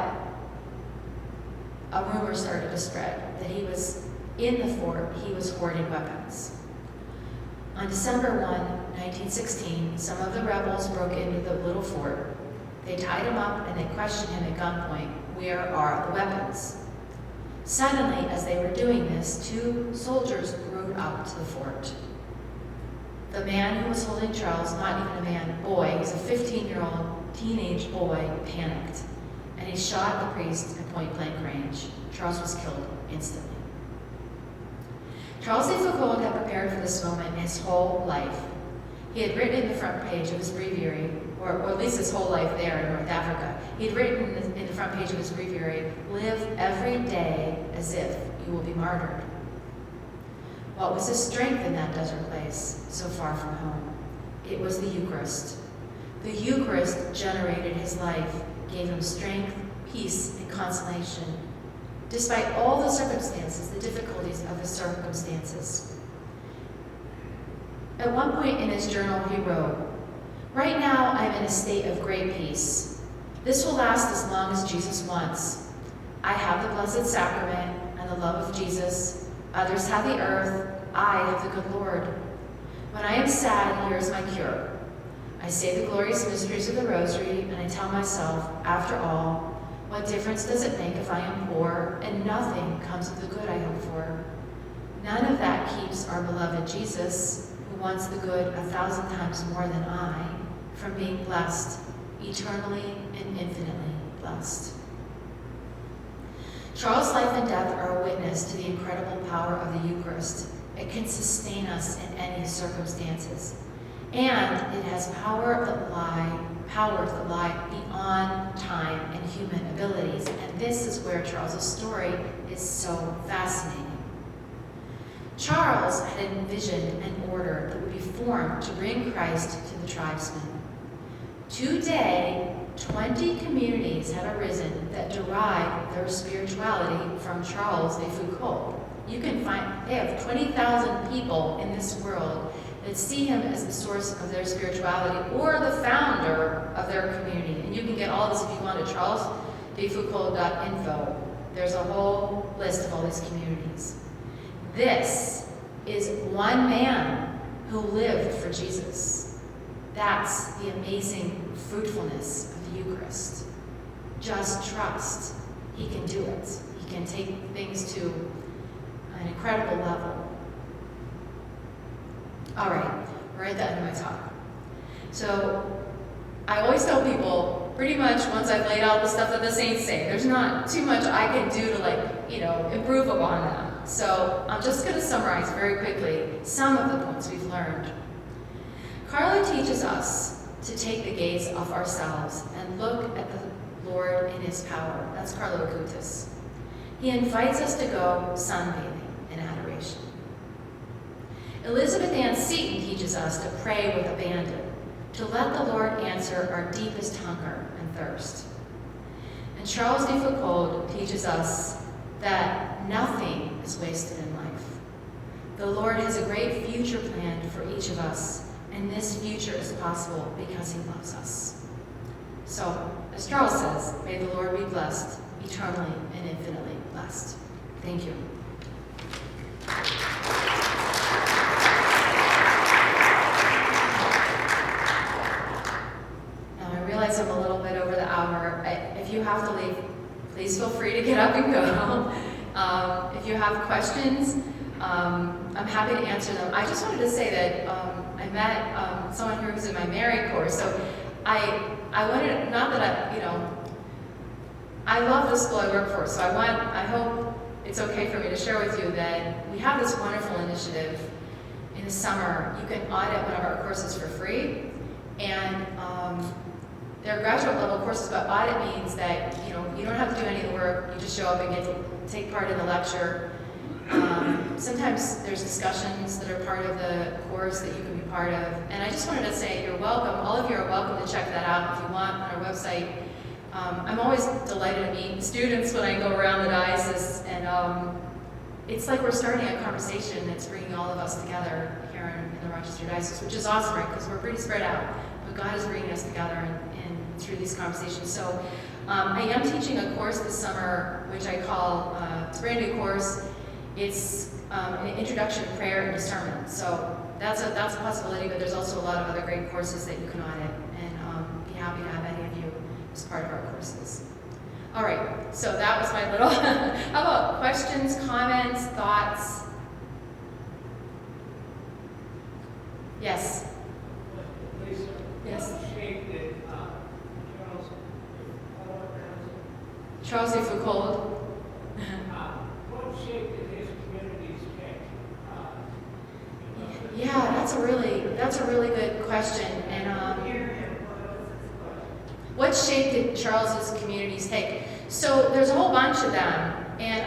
a rumor started to spread that he was in the fort, he was hoarding weapons. On December 1, 1916, some of the rebels broke into the little fort. They tied him up and they questioned him at gunpoint, "Where are the weapons?" Suddenly, as they were doing this, 2 soldiers rode up to the fort. The man who was holding Charles, not even a man, boy, he's a 15-year-old teenage boy, panicked, and he shot the priest at point-blank range. Charles was killed instantly. Charles de Foucauld had prepared for this moment his whole life. He had written in the front page of his breviary, or at least his whole life there in North Africa, he had written in the front page of his breviary, "Live every day as if you will be martyred." What was his strength in that desert place, so far from home? It was the Eucharist. The Eucharist generated his life, gave him strength, peace, and consolation, despite all the circumstances, the difficulties of his circumstances. At one point in his journal, he wrote, "Right now, I'm in a state of great peace. This will last as long as Jesus wants. I have the Blessed Sacrament and the love of Jesus. Others have the earth. I have the good Lord. When I am sad, here is my cure. I say the glorious mysteries of the Rosary, and I tell myself, after all, what difference does it make if I am poor and nothing comes of the good I hope for? None of that keeps our beloved Jesus, who wants the good 1,000 times more than I, from being blessed, eternally and infinitely blessed. Charles' life and death are a witness to the incredible power of the Eucharist. It can sustain us in any circumstances. And it has powers that lie beyond time and human abilities. And this is where Charles' story is so fascinating. Charles had envisioned an order that would be formed to bring Christ to the tribesmen. Today, 20 communities have arisen that derive their spirituality from Charles de Foucauld. You can find, they have 20,000 people in this world that see him as the source of their spirituality or the founder of their community. And you can get all this if you want at charlesdefoucauld.info. There's a whole list of all these communities. This is one man who lived for Jesus. That's the amazing fruitfulness of the Eucharist. Just trust. He can do it. He can take things to an incredible level. All right, we're at the end of my talk. So I always tell people, pretty much once I've laid out the stuff that the saints say, there's not too much I can do to improve upon them. So I'm just going to summarize very quickly some of the points we've learned. Carlo teaches us to take the gaze off ourselves and look at the Lord in his power. That's Carlo Acutis. He invites us to go sunbathing in adoration. Elizabeth Ann Seton teaches us to pray with abandon, to let the Lord answer our deepest hunger and thirst. And Charles de Foucauld teaches us that nothing is wasted in life. The Lord has a great future planned for each of us, and this future is possible because he loves us. So, as Charles says, may the Lord be blessed, eternally and infinitely blessed. Thank you. I'm a little bit over the hour. If you have to leave, please feel free to get up and go. If you have questions, I'm happy to answer them. I just wanted to say that I met someone who was in my married course, so I wanted, not that I love the school I work for, so I hope it's okay for me to share with you that we have this wonderful initiative in the summer. You can audit one of our courses for free, and they're graduate level courses, but audit means that you don't have to do any of the work. You just show up and get to take part in the lecture. Sometimes there's discussions that are part of the course that you can be part of. And I just wanted to say you're welcome. All of you are welcome to check that out if you want on our website. I'm always delighted to meet students when I go around the diocese, and it's like we're starting a conversation that's bringing all of us together here in the Rochester Diocese, which is awesome, right? Because we're pretty spread out, but God is bringing us together and through these conversations. So I am teaching a course this summer, which I call, it's a brand new course. It's an introduction to prayer and discernment. So that's a possibility, but there's also a lot of other great courses that you can audit, and be happy to have any of you as part of our courses. All right, so that was my little, how about questions, comments, thoughts? Yes? Lisa, Yes. what shape did Charles de Foucauld. what shape did his communities take? Yeah, that's a really good question. And what shape did Charles's communities take? So there's a whole bunch of them, and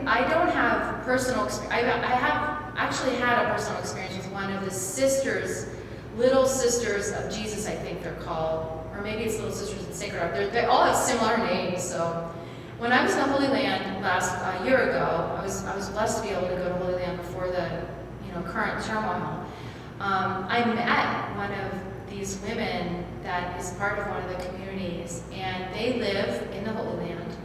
I don't have personal experience. I have actually had a personal experience with one of the sisters, Little Sisters of Jesus, I think they're called, or maybe it's Little Sisters of the Sacred Heart. They all have similar names. So when I was in the Holy Land last year ago, I was blessed to be able to go to Holy Land before the current turmoil. I met one of these women that is part of one of the communities, and they live in the Holy Land.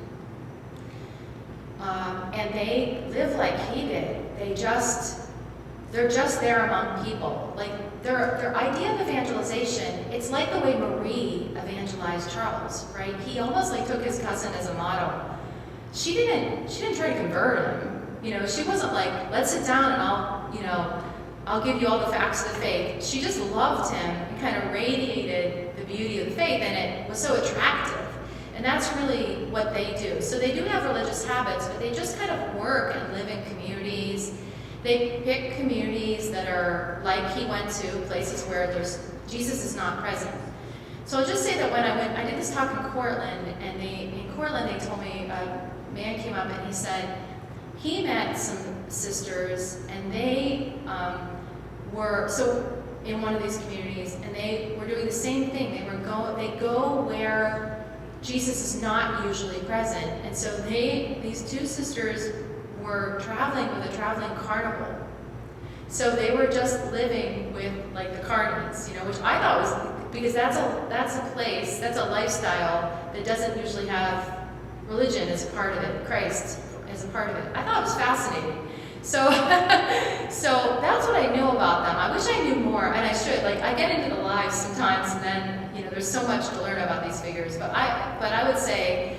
And they live like he did. They're just there among people. Like, their idea of evangelization, it's like the way Marie evangelized Charles, right? He almost like took his cousin as a model. She didn't try to convert him. She wasn't like, let's sit down and I'll give you all the facts of the faith. She just loved him and kind of radiated the beauty of the faith, and it was so attractive. And that's really what they do. So they do have religious habits, but they just kind of work and live in communities. They pick communities that are like he went to, places where Jesus is not present. So I'll just say that when I did this talk in Cortland, and in Cortland they told me, a man came up and he said, he met some sisters, and they were in one of these communities, and they were doing the same thing. They go where Jesus is not usually present, and so these two sisters were traveling with a traveling carnival. So they were just living with like the carnies, which I thought was, because that's a place, that's a lifestyle that doesn't usually have religion as a part of it, Christ as a part of it. I thought it was fascinating. So that's what I knew about them. I wish I knew more, and I should. Like, I get into the lives sometimes, and then there's so much to learn about these figures. But I would say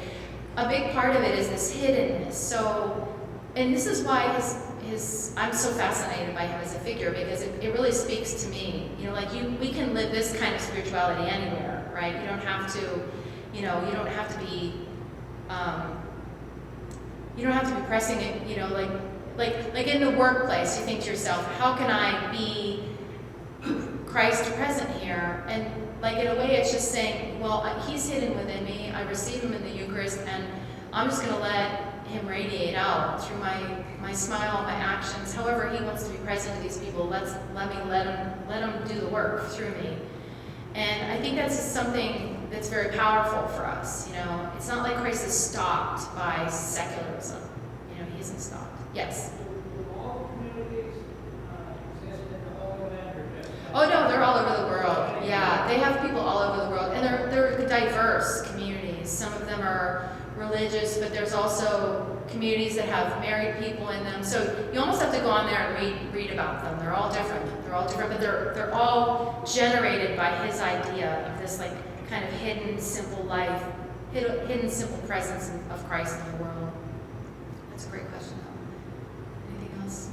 a big part of it is this hiddenness. So, and this is why I'm so fascinated by him as a figure, because it really speaks to me. We can live this kind of spirituality anywhere, right? You don't have to, you don't have to be, pressing it, like in the workplace, you think to yourself, how can I be Christ present here? And like in a way, it's just saying, well, he's hidden within me. I receive him in the Eucharist, and I'm just going to let him radiate out through my smile, my actions, however he wants to be present to these people. Let him do the work through me. And I think that's something that's very powerful for us. It's not like Christ is stopped by secularism. He isn't stopped. Yes. Do all communities exist in the Holy Land, or just? Oh no, they're all over the world. Yeah, they have people all over the world, and they're diverse communities. Some of them are religious, but there's also communities that have married people in them. So you almost have to go on there and read about them. They're all different. But they're all generated by his idea of this like kind of hidden, simple life, hidden, simple presence of Christ in the world. That's a great question. Anything else?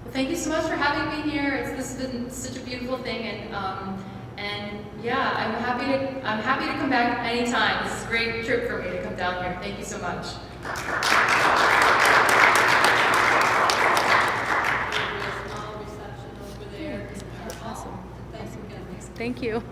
Well, thank you so much for having me here. This has been such a beautiful thing, and yeah, I'm happy to come back anytime. This is a great trip for me to come down here. Thank you so much. Awesome. Thank you.